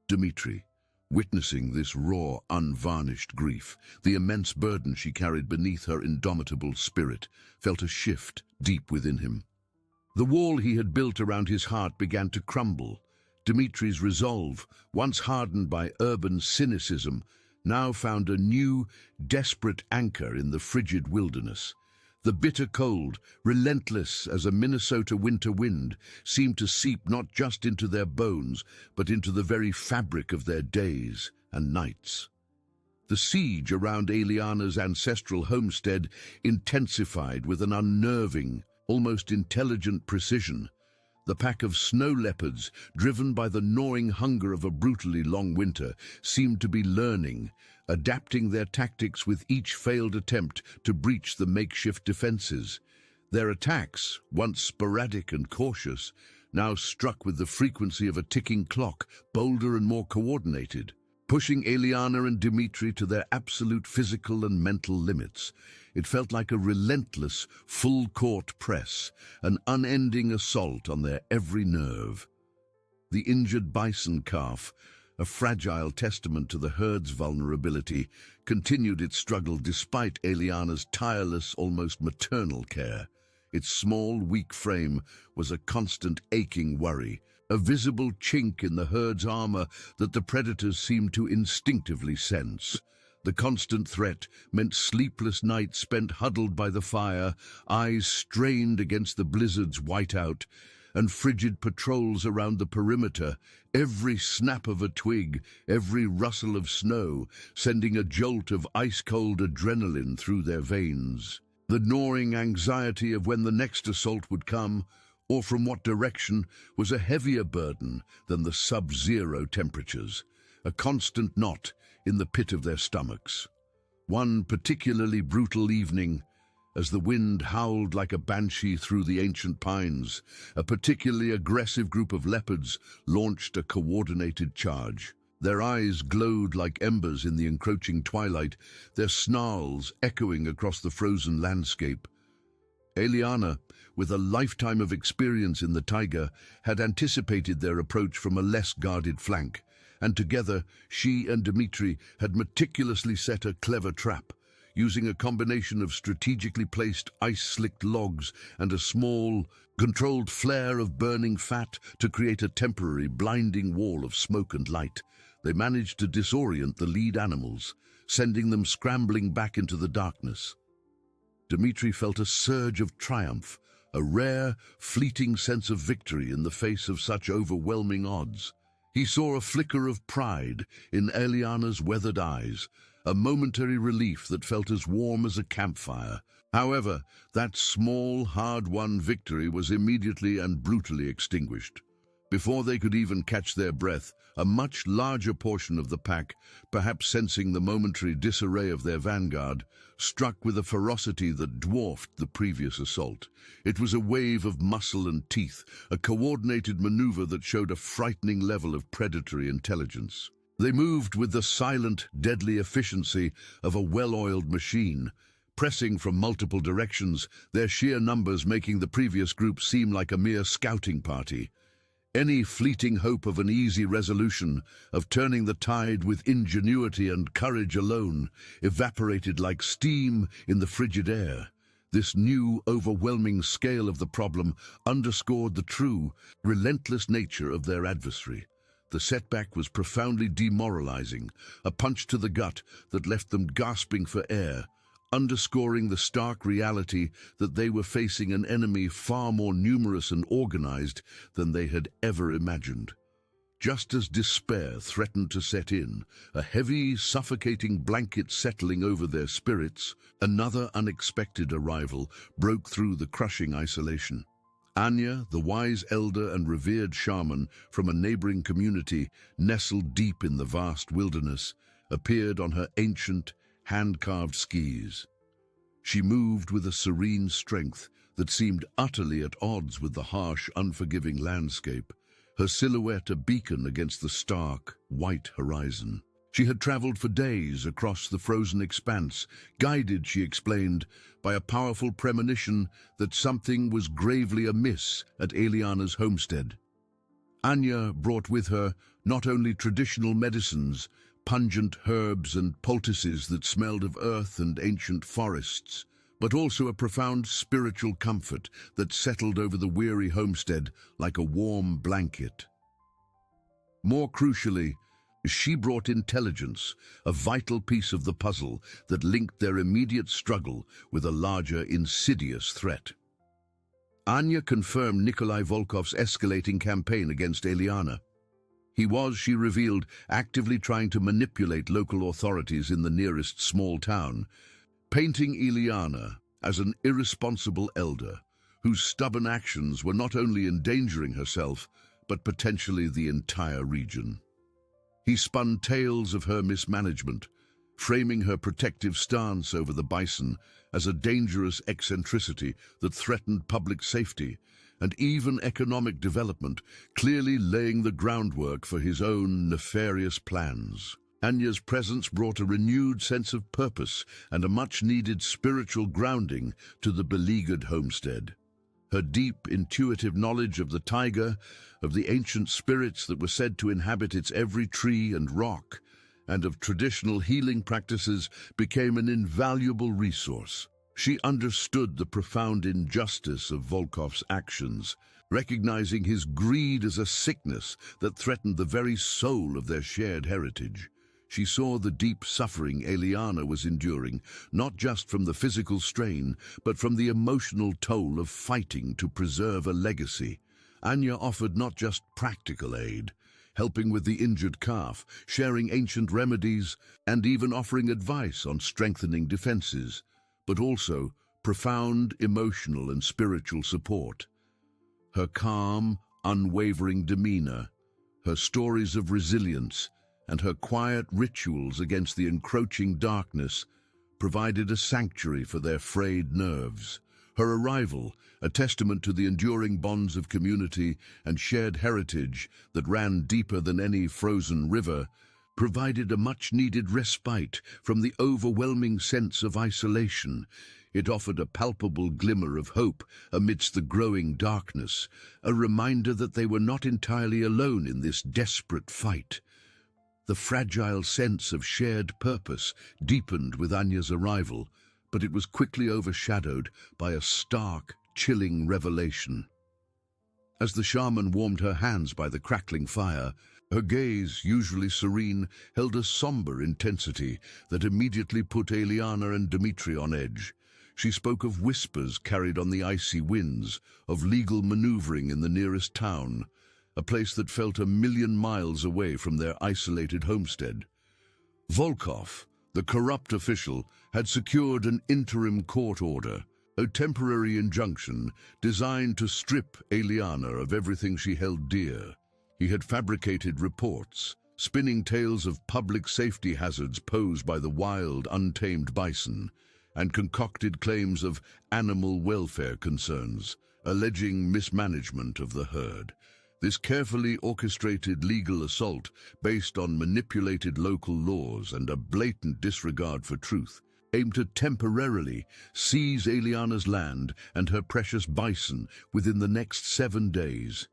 Dmitri, Witnessing this raw, unvarnished grief, the immense burden she carried beneath her indomitable spirit felt a shift deep within him. The wall he had built around his heart began to crumble. Dimitri's resolve, once hardened by urban cynicism, now found a new, desperate anchor in the frigid wilderness. The bitter cold, relentless as a Minnesota winter wind, seemed to seep not just into their bones, but into the very fabric of their days and nights. The siege around Eliana's ancestral homestead intensified with an unnerving, almost intelligent precision. The pack of snow leopards, driven by the gnawing hunger of a brutally long winter, seemed to be learning, adapting their tactics with each failed attempt to breach the makeshift defenses. Their attacks, once sporadic and cautious, now struck with the frequency of a ticking clock, bolder and more coordinated, pushing Eliana and Dimitri to their absolute physical and mental limits. It felt like a relentless, full-court press, an unending assault on their every nerve. The injured bison calf, a fragile testament to the herd's vulnerability, continued its struggle despite Eliana's tireless, almost maternal care. Its small, weak frame was a constant aching worry, a visible chink in the herd's armor that the predators seemed to instinctively sense. The constant threat meant sleepless nights spent huddled by the fire, eyes strained against the blizzard's whiteout, and frigid patrols around the perimeter, every snap of a twig, every rustle of snow, sending a jolt of ice-cold adrenaline through their veins. The gnawing anxiety of when the next assault would come, or from what direction, was a heavier burden than the sub-zero temperatures, a constant knot in the pit of their stomachs. One particularly brutal evening, as the wind howled like a banshee through the ancient pines, a particularly aggressive group of leopards launched a coordinated charge. Their eyes glowed like embers in the encroaching twilight, their snarls echoing across the frozen landscape. Eliana, with a lifetime of experience in the taiga, had anticipated their approach from a less guarded flank, and together she and Dimitri had meticulously set a clever trap, using a combination of strategically placed ice-slicked logs and a small, controlled flare of burning fat to create a temporary, blinding wall of smoke and light. They managed to disorient the lead animals, sending them scrambling back into the darkness. Dimitri felt a surge of triumph, a rare, fleeting sense of victory in the face of such overwhelming odds. He saw a flicker of pride in Eliana's weathered eyes, a momentary relief that felt as warm as a campfire. However, that small, hard-won victory was immediately and brutally extinguished. Before they could even catch their breath, a much larger portion of the pack, perhaps sensing the momentary disarray of their vanguard, struck with a ferocity that dwarfed the previous assault. It was a wave of muscle and teeth, a coordinated maneuver that showed a frightening level of predatory intelligence. They moved with the silent, deadly efficiency of a well-oiled machine, pressing from multiple directions, their sheer numbers making the previous group seem like a mere scouting party. Any fleeting hope of an easy resolution, of turning the tide with ingenuity and courage alone, evaporated like steam in the frigid air. This new, overwhelming scale of the problem underscored the true, relentless nature of their adversary. The setback was profoundly demoralizing, a punch to the gut that left them gasping for air, underscoring the stark reality that they were facing an enemy far more numerous and organized than they had ever imagined. Just as despair threatened to set in, a heavy, suffocating blanket settling over their spirits, another unexpected arrival broke through the crushing isolation. Anya, the wise elder and revered shaman from a neighboring community nestled deep in the vast wilderness, appeared on her ancient, hand-carved skis. She moved with a serene strength that seemed utterly at odds with the harsh, unforgiving landscape, her silhouette a beacon against the stark, white horizon. She had traveled for days across the frozen expanse, guided, she explained, by a powerful premonition that something was gravely amiss at Eliana's homestead. Anya brought with her Not only traditional medicines, pungent herbs and poultices that smelled of earth and ancient forests, but also a profound spiritual comfort that settled over the weary homestead like a warm blanket. More crucially, she brought intelligence, a vital piece of the puzzle that linked their immediate struggle with a larger, insidious threat. Anya confirmed Nikolai Volkov's escalating campaign against Eliana. He was, she revealed, actively trying to manipulate local authorities in the nearest small town, painting Eliana as an irresponsible elder whose stubborn actions were not only endangering herself, but potentially the entire region. He spun tales of her mismanagement, framing her protective stance over the bison as a dangerous eccentricity that threatened public safety and even economic development, clearly laying the groundwork for his own nefarious plans. Anya's presence brought a renewed sense of purpose and a much-needed spiritual grounding to the beleaguered homestead. Her deep, intuitive knowledge of the taiga, of the ancient spirits that were said to inhabit its every tree and rock, and of traditional healing practices became an invaluable resource. She understood the profound injustice of Volkov's actions, recognizing his greed as a sickness that threatened the very soul of their shared heritage. She saw the deep suffering Eliana was enduring, not just from the physical strain, but from the emotional toll of fighting to preserve a legacy. Anya offered not just practical aid, helping with the injured calf, sharing ancient remedies, and even offering advice on strengthening defenses, but also profound emotional and spiritual support. Her calm, unwavering demeanor, her stories of resilience, and her quiet rituals against the encroaching darkness provided a sanctuary for their frayed nerves. Her arrival, a testament to the enduring bonds of community and shared heritage that ran deeper than any frozen river, provided a much-needed respite from the overwhelming sense of isolation. It offered a palpable glimmer of hope amidst the growing darkness, a reminder that they were not entirely alone in this desperate fight. The fragile sense of shared purpose deepened with Anya's arrival, but it was quickly overshadowed by a stark, chilling revelation. As the shaman warmed her hands by the crackling fire, her gaze, usually serene, held a somber intensity that immediately put Eliana and Dmitri on edge. She spoke of whispers carried on the icy winds, of legal maneuvering in the nearest town, a place that felt 1,000,000 miles away from their isolated homestead. Volkov, the corrupt official, had secured an interim court order, a temporary injunction designed to strip Eliana of everything she held dear. He had fabricated reports, spinning tales of public safety hazards posed by the wild, untamed bison, and concocted claims of animal welfare concerns, alleging mismanagement of the herd. This carefully orchestrated legal assault, based on manipulated local laws and a blatant disregard for truth, aimed to temporarily seize Eliana's land and her precious bison within the next 7 days.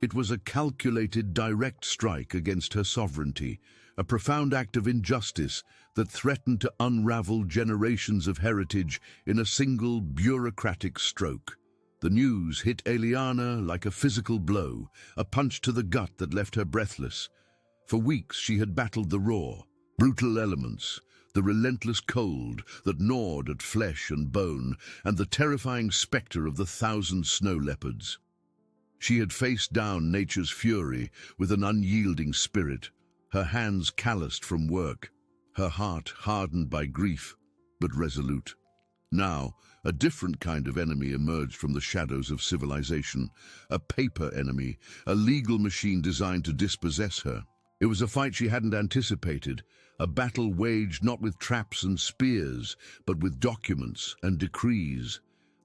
It was a calculated, direct strike against her sovereignty, a profound act of injustice that threatened to unravel generations of heritage in a single bureaucratic stroke. The news hit Eliana like a physical blow, a punch to the gut that left her breathless. For weeks she had battled the raw, brutal elements, the relentless cold that gnawed at flesh and bone, and the terrifying specter of the 1,000 snow leopards. She had faced down nature's fury with an unyielding spirit, her hands calloused from work, her heart hardened by grief, but resolute. Now, a different kind of enemy emerged from the shadows of civilization, a paper enemy, a legal machine designed to dispossess her. It was a fight she hadn't anticipated, a battle waged not with traps and spears, but with documents and decrees.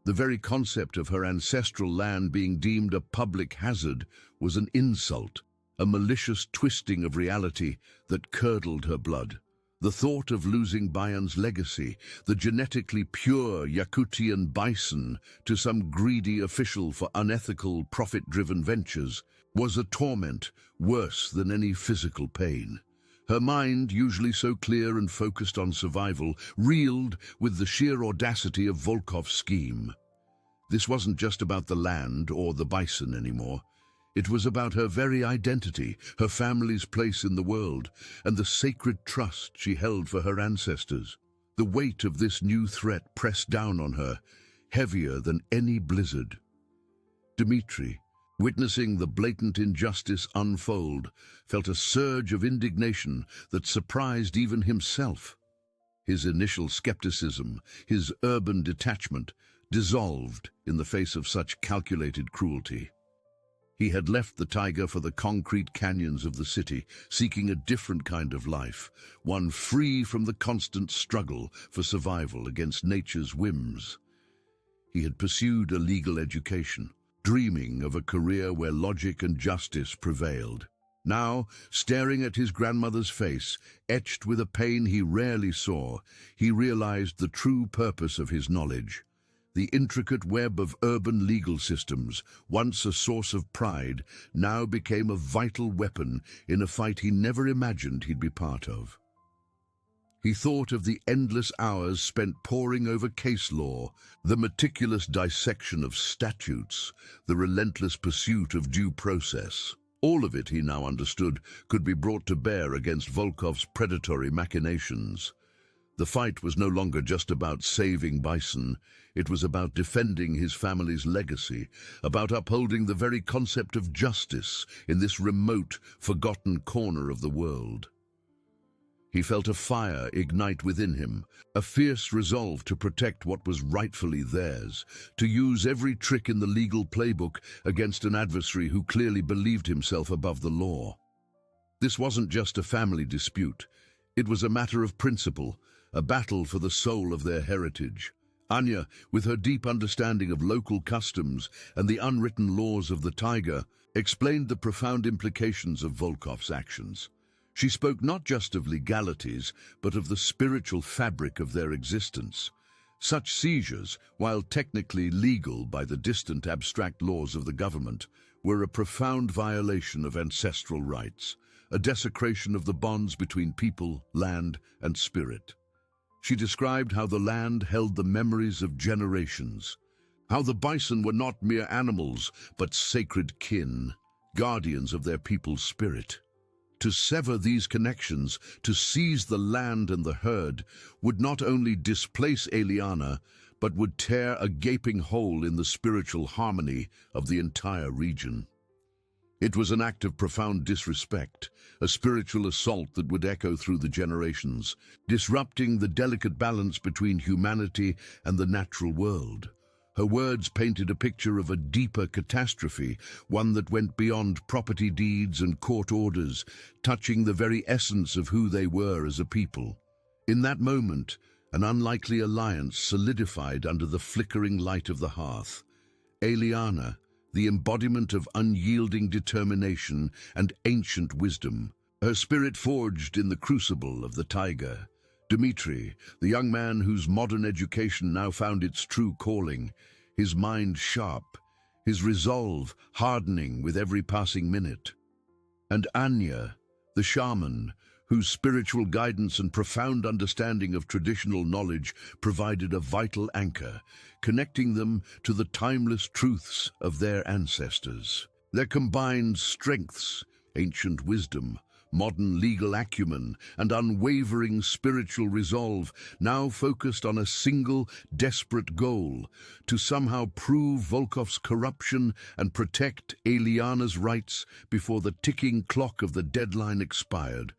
The very concept of her ancestral land being deemed a public hazard was an insult, a malicious twisting of reality that curdled her blood. The thought of losing Bayan's legacy, the genetically pure Yakutian bison, to some greedy official for unethical, profit-driven ventures, was a torment worse than any physical pain. Her mind, usually so clear and focused on survival, reeled with the sheer audacity of Volkov's scheme. This wasn't just about the land or the bison anymore. It was about her very identity, her family's place in the world, and the sacred trust she held for her ancestors. The weight of this new threat pressed down on her, heavier than any blizzard. Dmitri, witnessing the blatant injustice unfold, felt a surge of indignation that surprised even himself. His initial skepticism, his urban detachment, dissolved in the face of such calculated cruelty. He had left the taiga for the concrete canyons of the city, seeking a different kind of life, one free from the constant struggle for survival against nature's whims. He had pursued a legal education, dreaming of a career where logic and justice prevailed. Now, staring at his grandmother's face, etched with a pain he rarely saw, he realized the true purpose of his knowledge. The intricate web of urban legal systems, once a source of pride, now became a vital weapon in a fight he never imagined he'd be part of. He thought of the endless hours spent poring over case law, the meticulous dissection of statutes, the relentless pursuit of due process. All of it, he now understood, could be brought to bear against Volkov's predatory machinations. The fight was no longer just about saving bison. It was about defending his family's legacy, about upholding the very concept of justice in this remote, forgotten corner of the world. He felt a fire ignite within him, a fierce resolve to protect what was rightfully theirs, to use every trick in the legal playbook against an adversary who clearly believed himself above the law. This wasn't just a family dispute. It was a matter of principle, a battle for the soul of their heritage. Anya, with her deep understanding of local customs and the unwritten laws of the taiga, explained the profound implications of Volkov's actions. She spoke not just of legalities, but of the spiritual fabric of their existence. Such seizures, while technically legal by the distant abstract laws of the government, were a profound violation of ancestral rights, a desecration of the bonds between people, land, and spirit. She described how the land held the memories of generations, how the bison were not mere animals, but sacred kin, guardians of their people's spirit. To sever these connections, to seize the land and the herd, would not only displace Eliana, but would tear a gaping hole in the spiritual harmony of the entire region. It was an act of profound disrespect, a spiritual assault that would echo through the generations, disrupting the delicate balance between humanity and the natural world. Her words painted a picture of a deeper catastrophe, one that went beyond property deeds and court orders, touching the very essence of who they were as a people. In that moment, an unlikely alliance solidified under the flickering light of the hearth. Eliana, the embodiment of unyielding determination and ancient wisdom, her spirit forged in the crucible of the taiga. Dmitri, the young man whose modern education now found its true calling, his mind sharp, his resolve hardening with every passing minute. And Anya, the shaman, whose spiritual guidance and profound understanding of traditional knowledge provided a vital anchor, connecting them to the timeless truths of their ancestors. Their combined strengths, ancient wisdom, modern legal acumen, and unwavering spiritual resolve now focused on a single, desperate goal: to somehow prove Volkov's corruption and protect Eliana's rights before the ticking clock of the deadline expired.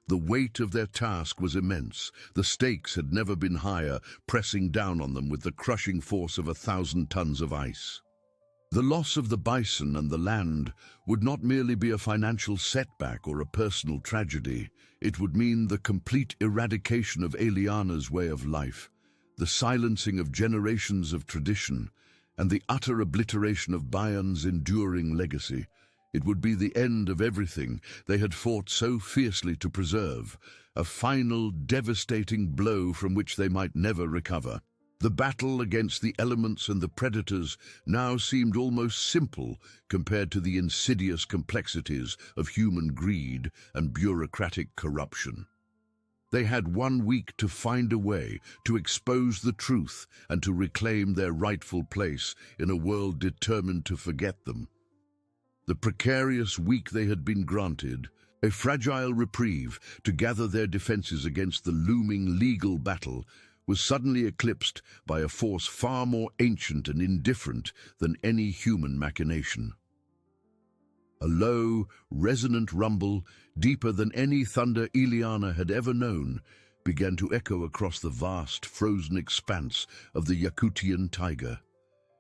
The weight of their task was immense. The stakes had never been higher, pressing down on them with the crushing force of 1,000 tons of ice. The loss of the bison and the land would not merely be a financial setback or a personal tragedy. It would mean the complete eradication of Eliana's way of life, the silencing of generations of tradition, and the utter obliteration of Bayern's enduring legacy. It would be the end of everything they had fought so fiercely to preserve, a final, devastating blow from which they might never recover. The battle against the elements and the predators now seemed almost simple compared to the insidious complexities of human greed and bureaucratic corruption. They had 1 week to find a way to expose the truth and to reclaim their rightful place in a world determined to forget them. The precarious week they had been granted, a fragile reprieve to gather their defenses against the looming legal battle, was suddenly eclipsed by a force far more ancient and indifferent than any human machination. A low, resonant rumble, deeper than any thunder Ileana had ever known, began to echo across the vast, frozen expanse of the Yakutian taiga.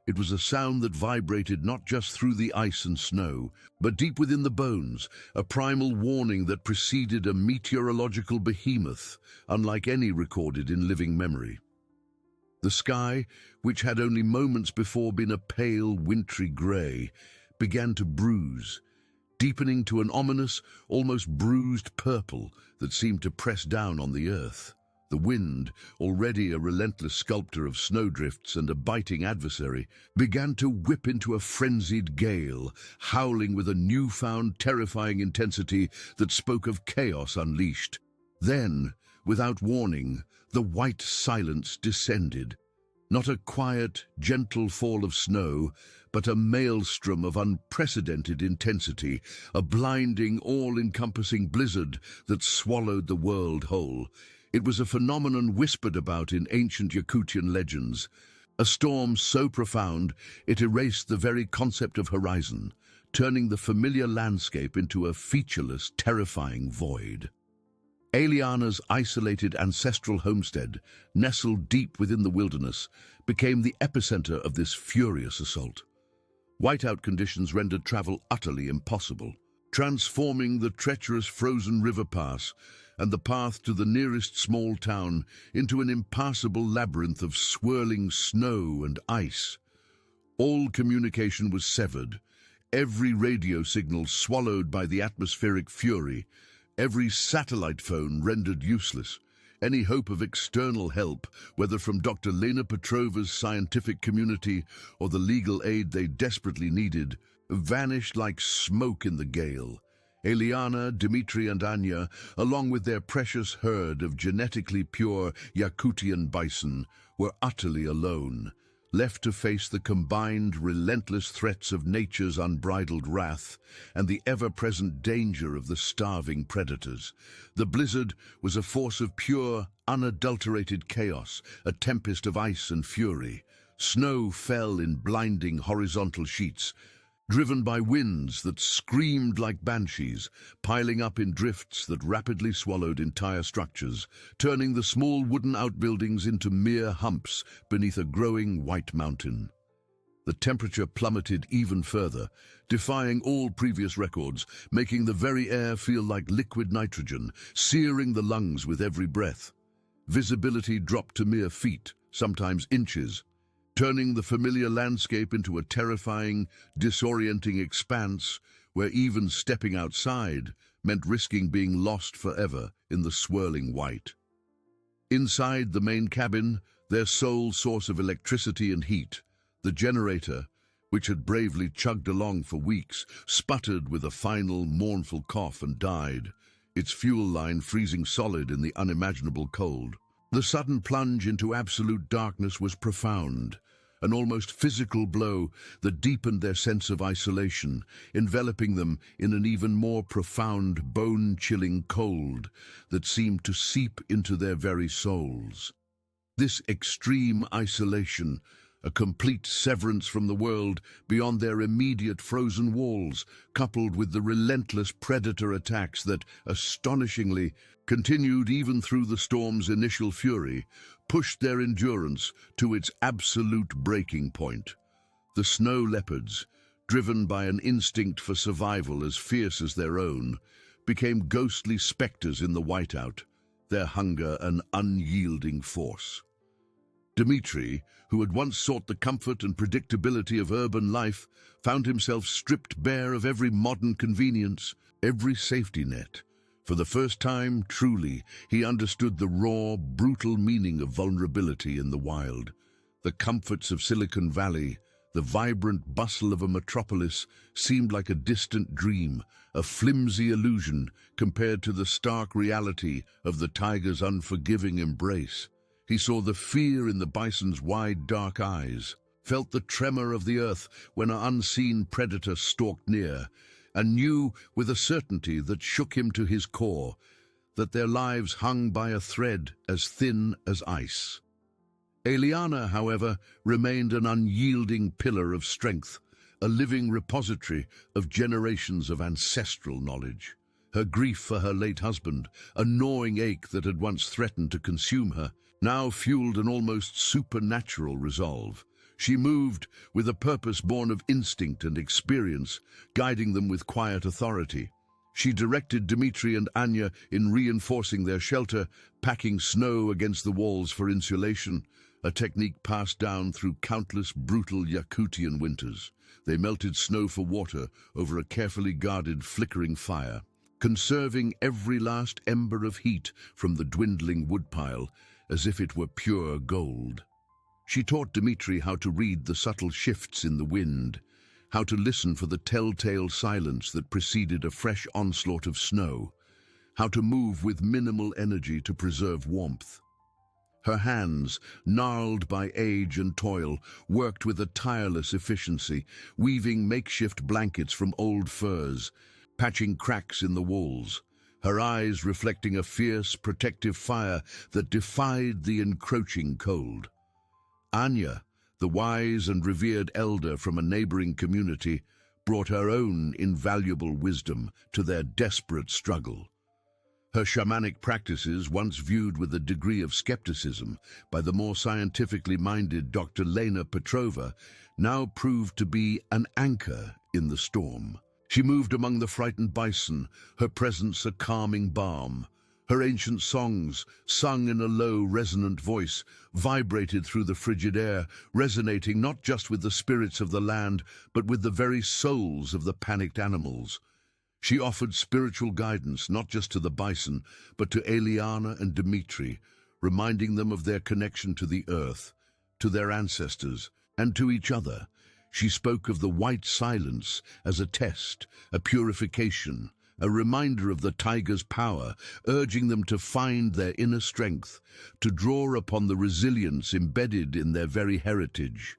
It was a sound that vibrated not just through the ice and snow, but deep within the bones, a primal warning that preceded a meteorological behemoth, unlike any recorded in living memory. The sky, which had only moments before been a pale, wintry grey, began to bruise, deepening to an ominous, almost bruised purple that seemed to press down on the earth. The wind, already a relentless sculptor of snowdrifts and a biting adversary, began to whip into a frenzied gale, howling with a newfound terrifying intensity that spoke of chaos unleashed. Then, without warning, the white silence descended. Not a quiet, gentle fall of snow, but a maelstrom of unprecedented intensity, a blinding, all-encompassing blizzard that swallowed the world whole. It was a phenomenon whispered about in ancient Yakutian legends, a storm so profound it erased the very concept of horizon, turning the familiar landscape into a featureless, terrifying void. Ileana's isolated ancestral homestead, nestled deep within the wilderness, became the epicenter of this furious assault. Whiteout conditions rendered travel utterly impossible, transforming the treacherous frozen river pass and the path to the nearest small town into an impassable labyrinth of swirling snow and ice. All communication was severed, every radio signal swallowed by the atmospheric fury, every satellite phone rendered useless. Any hope of external help, whether from Dr. Lena Petrova's scientific community or the legal aid they desperately needed, vanished like smoke in the gale. Ileana, Dmitri and Anya, along with their precious herd of genetically pure Yakutian bison, were utterly alone, left to face the combined, relentless threats of nature's unbridled wrath and the ever-present danger of the starving predators. The blizzard was a force of pure, unadulterated chaos, a tempest of ice and fury. Snow fell in blinding horizontal sheets, driven by winds that screamed like banshees, piling up in drifts that rapidly swallowed entire structures, turning the small wooden outbuildings into mere humps beneath a growing white mountain. The temperature plummeted even further, defying all previous records, making the very air feel like liquid nitrogen, searing the lungs with every breath. Visibility dropped to mere feet, sometimes inches, turning the familiar landscape into a terrifying, disorienting expanse where even stepping outside meant risking being lost forever in the swirling white. Inside the main cabin, their sole source of electricity and heat, the generator, which had bravely chugged along for weeks, sputtered with a final, mournful cough and died, its fuel line freezing solid in the unimaginable cold. The sudden plunge into absolute darkness was profound, an almost physical blow that deepened their sense of isolation, enveloping them in an even more profound, bone-chilling cold that seemed to seep into their very souls. This extreme isolation, a complete severance from the world beyond their immediate frozen walls, coupled with the relentless predator attacks that, astonishingly, continued even through the storm's initial fury, pushed their endurance to its absolute breaking point. The snow leopards, driven by an instinct for survival as fierce as their own, became ghostly specters in the whiteout, their hunger an unyielding force. Dmitri, who had once sought the comfort and predictability of urban life, found himself stripped bare of every modern convenience, every safety net. For the first time, truly, he understood the raw, brutal meaning of vulnerability in the wild. The comforts of Silicon Valley, the vibrant bustle of a metropolis, seemed like a distant dream, a flimsy illusion compared to the stark reality of the tiger's unforgiving embrace. He saw the fear in the bison's wide, dark eyes, felt the tremor of the earth when an unseen predator stalked near, and knew with a certainty that shook him to his core that their lives hung by a thread as thin as ice. Eliana, however, remained an unyielding pillar of strength, a living repository of generations of ancestral knowledge. Her grief for her late husband, a gnawing ache that had once threatened to consume her, now fueled an almost supernatural resolve. She moved with a purpose born of instinct and experience, guiding them with quiet authority. She directed Dmitri and Anya in reinforcing their shelter, packing snow against the walls for insulation, a technique passed down through countless brutal Yakutian winters. They melted snow for water over a carefully guarded, flickering fire, conserving every last ember of heat from the dwindling woodpile as if it were pure gold. She taught Dmitri how to read the subtle shifts in the wind, how to listen for the telltale silence that preceded a fresh onslaught of snow, how to move with minimal energy to preserve warmth. Her hands, gnarled by age and toil, worked with a tireless efficiency, weaving makeshift blankets from old furs, patching cracks in the walls, her eyes reflecting a fierce, protective fire that defied the encroaching cold. Anya, the wise and revered elder from a neighboring community, brought her own invaluable wisdom to their desperate struggle. Her shamanic practices, once viewed with a degree of skepticism by the more scientifically minded Dr. Lena Petrova, now proved to be an anchor in the storm. She moved among the frightened bison, her presence a calming balm. Her ancient songs, sung in a low, resonant voice, vibrated through the frigid air, resonating not just with the spirits of the land, but with the very souls of the panicked animals. She offered spiritual guidance not just to the bison, but to Eliana and Dmitri, reminding them of their connection to the earth, to their ancestors, and to each other. She spoke of the white silence as a test, a purification, a reminder of the tiger's power, urging them to find their inner strength, to draw upon the resilience embedded in their very heritage.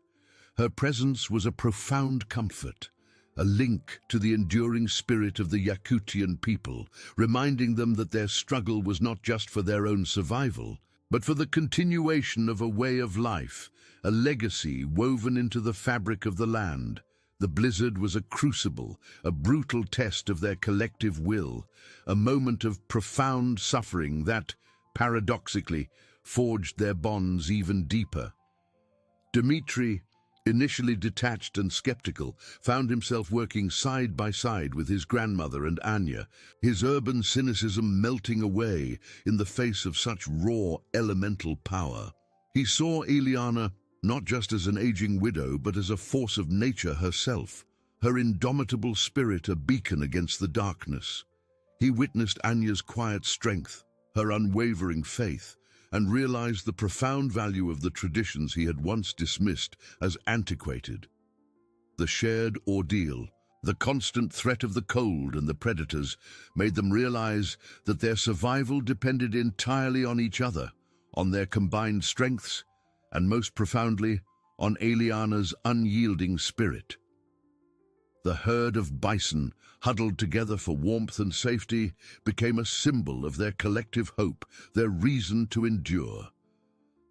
Her presence was a profound comfort, a link to the enduring spirit of the Yakutian people, reminding them that their struggle was not just for their own survival, but for the continuation of a way of life, a legacy woven into the fabric of the land. The blizzard was a crucible, a brutal test of their collective will, a moment of profound suffering that, paradoxically, forged their bonds even deeper. Dmitri, initially detached and skeptical, found himself working side by side with his grandmother and Anya, his urban cynicism melting away in the face of such raw, elemental power. He saw Eliana not just as an aging widow, but as a force of nature herself, her indomitable spirit a beacon against the darkness. He witnessed Anya's quiet strength, her unwavering faith, and realized the profound value of the traditions he had once dismissed as antiquated. The shared ordeal, the constant threat of the cold and the predators, made them realize that their survival depended entirely on each other, on their combined strengths, and most profoundly, on Eliana's unyielding spirit. The herd of bison, huddled together for warmth and safety, became a symbol of their collective hope, their reason to endure.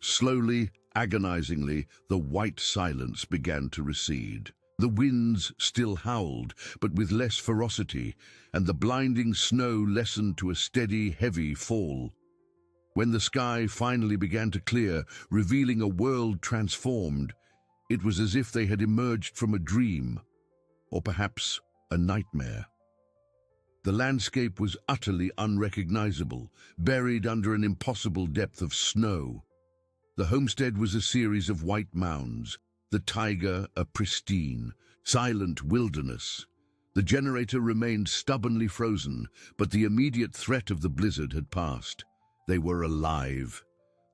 Slowly, agonizingly, the white silence began to recede. The winds still howled, but with less ferocity, and the blinding snow lessened to a steady, heavy fall. When the sky finally began to clear, revealing a world transformed, it was as if they had emerged from a dream, or perhaps a nightmare. The landscape was utterly unrecognizable, buried under an impossible depth of snow. The homestead was a series of white mounds, the tiger a pristine, silent wilderness. The generator remained stubbornly frozen, but the immediate threat of the blizzard had passed. They were alive.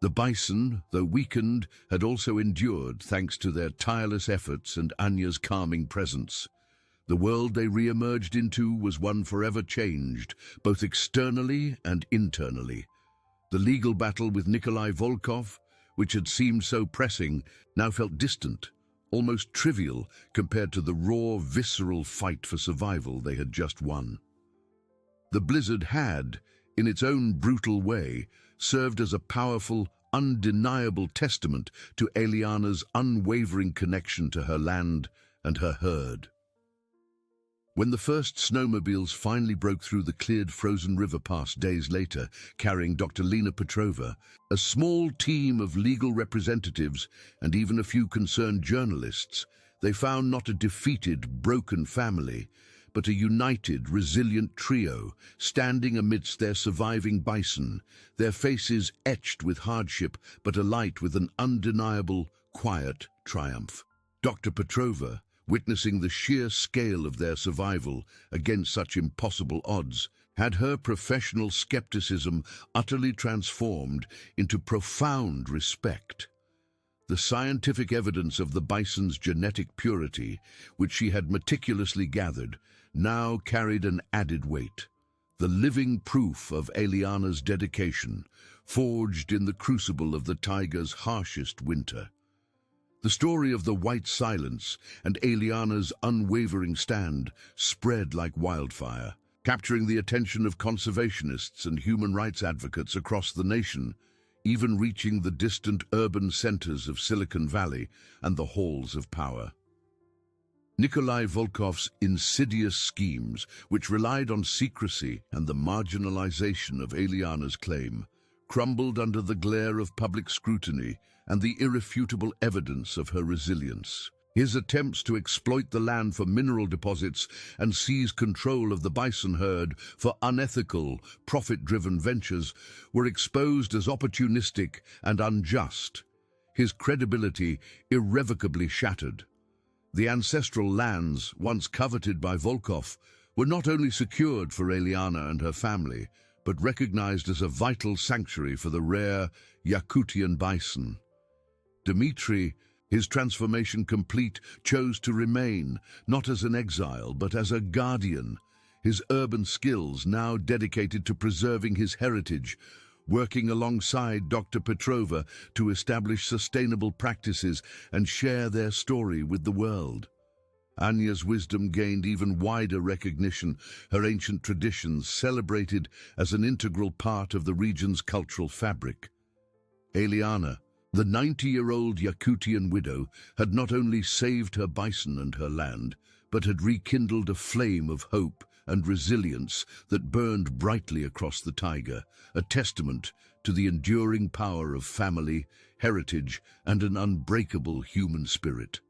The bison, though weakened, had also endured thanks to their tireless efforts and Anya's calming presence. The world they re-emerged into was one forever changed, both externally and internally. The legal battle with Nikolai Volkov, which had seemed so pressing, now felt distant, almost trivial compared to the raw, visceral fight for survival they had just won. The blizzard had, in its own brutal way, served as a powerful, undeniable testament to Eliana's unwavering connection to her land and her herd. When the first snowmobiles finally broke through the cleared frozen river pass days later, carrying Dr. Lena Petrova, a small team of legal representatives and even a few concerned journalists, they found not a defeated, broken family, but a united, resilient trio, standing amidst their surviving bison, their faces etched with hardship but alight with an undeniable, quiet triumph. Dr. Petrova, witnessing the sheer scale of their survival against such impossible odds, had her professional skepticism utterly transformed into profound respect. The scientific evidence of the bison's genetic purity, which she had meticulously gathered, now carried an added weight. The living proof of Eliana's dedication, forged in the crucible of the taiga's harshest winter. The story of the white silence and Eliana's unwavering stand spread like wildfire, capturing the attention of conservationists and human rights advocates across the nation, even reaching the distant urban centers of Silicon Valley and the halls of power. Nikolai Volkov's insidious schemes, which relied on secrecy and the marginalization of Eliana's claim, crumbled under the glare of public scrutiny and the irrefutable evidence of her resilience. His attempts to exploit the land for mineral deposits and seize control of the bison herd for unethical, profit-driven ventures were exposed as opportunistic and unjust, his credibility irrevocably shattered. The ancestral lands, once coveted by Volkov, were not only secured for Eliana and her family, but recognized as a vital sanctuary for the rare Yakutian bison. Dmitry, his transformation complete, chose to remain, not as an exile, but as a guardian, his urban skills now dedicated to preserving his heritage, working alongside Dr. Petrova to establish sustainable practices and share their story with the world. Anya's wisdom gained even wider recognition, her ancient traditions celebrated as an integral part of the region's cultural fabric. Eliana, the 90-year-old Yakutian widow, had not only saved her bison and her land, but had rekindled a flame of hope and resilience that burned brightly across the taiga, a testament to the enduring power of family, heritage, and an unbreakable human spirit.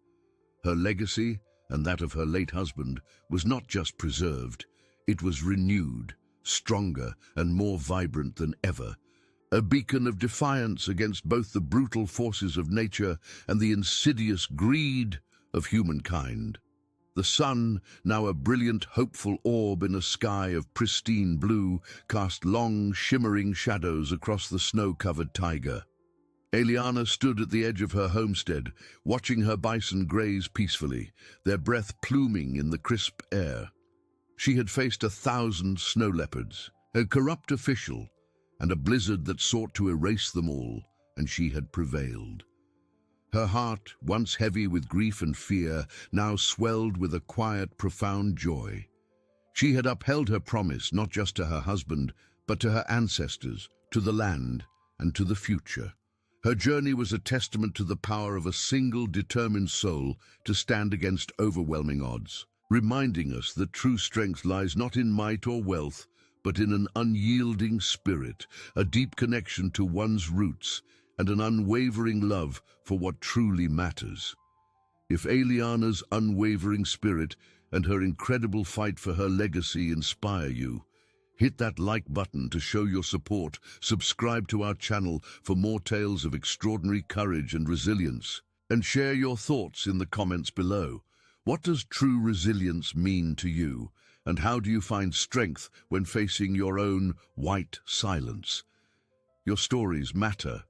Her legacy, and that of her late husband, was not just preserved, it was renewed, stronger and more vibrant than ever, a beacon of defiance against both the brutal forces of nature and the insidious greed of humankind. The sun, now a brilliant, hopeful orb in a sky of pristine blue, cast long, shimmering shadows across the snow-covered taiga. Eliana stood at the edge of her homestead, watching her bison graze peacefully, their breath pluming in the crisp air. She had faced 1,000 snow leopards, a corrupt official, and a blizzard that sought to erase them all, and she had prevailed. Her heart, once heavy with grief and fear, now swelled with a quiet, profound joy. She had upheld her promise not just to her husband, but to her ancestors, to the land, and to the future. Her journey was a testament to the power of a single, determined soul to stand against overwhelming odds, reminding us that true strength lies not in might or wealth, but in an unyielding spirit, a deep connection to one's roots, and an unwavering love for what truly matters. If Eliana's unwavering spirit and her incredible fight for her legacy inspire you, hit that like button to show your support, subscribe to our channel for more tales of extraordinary courage and resilience, and share your thoughts in the comments below. What does true resilience mean to you, and how do you find strength when facing your own white silence? Your stories matter,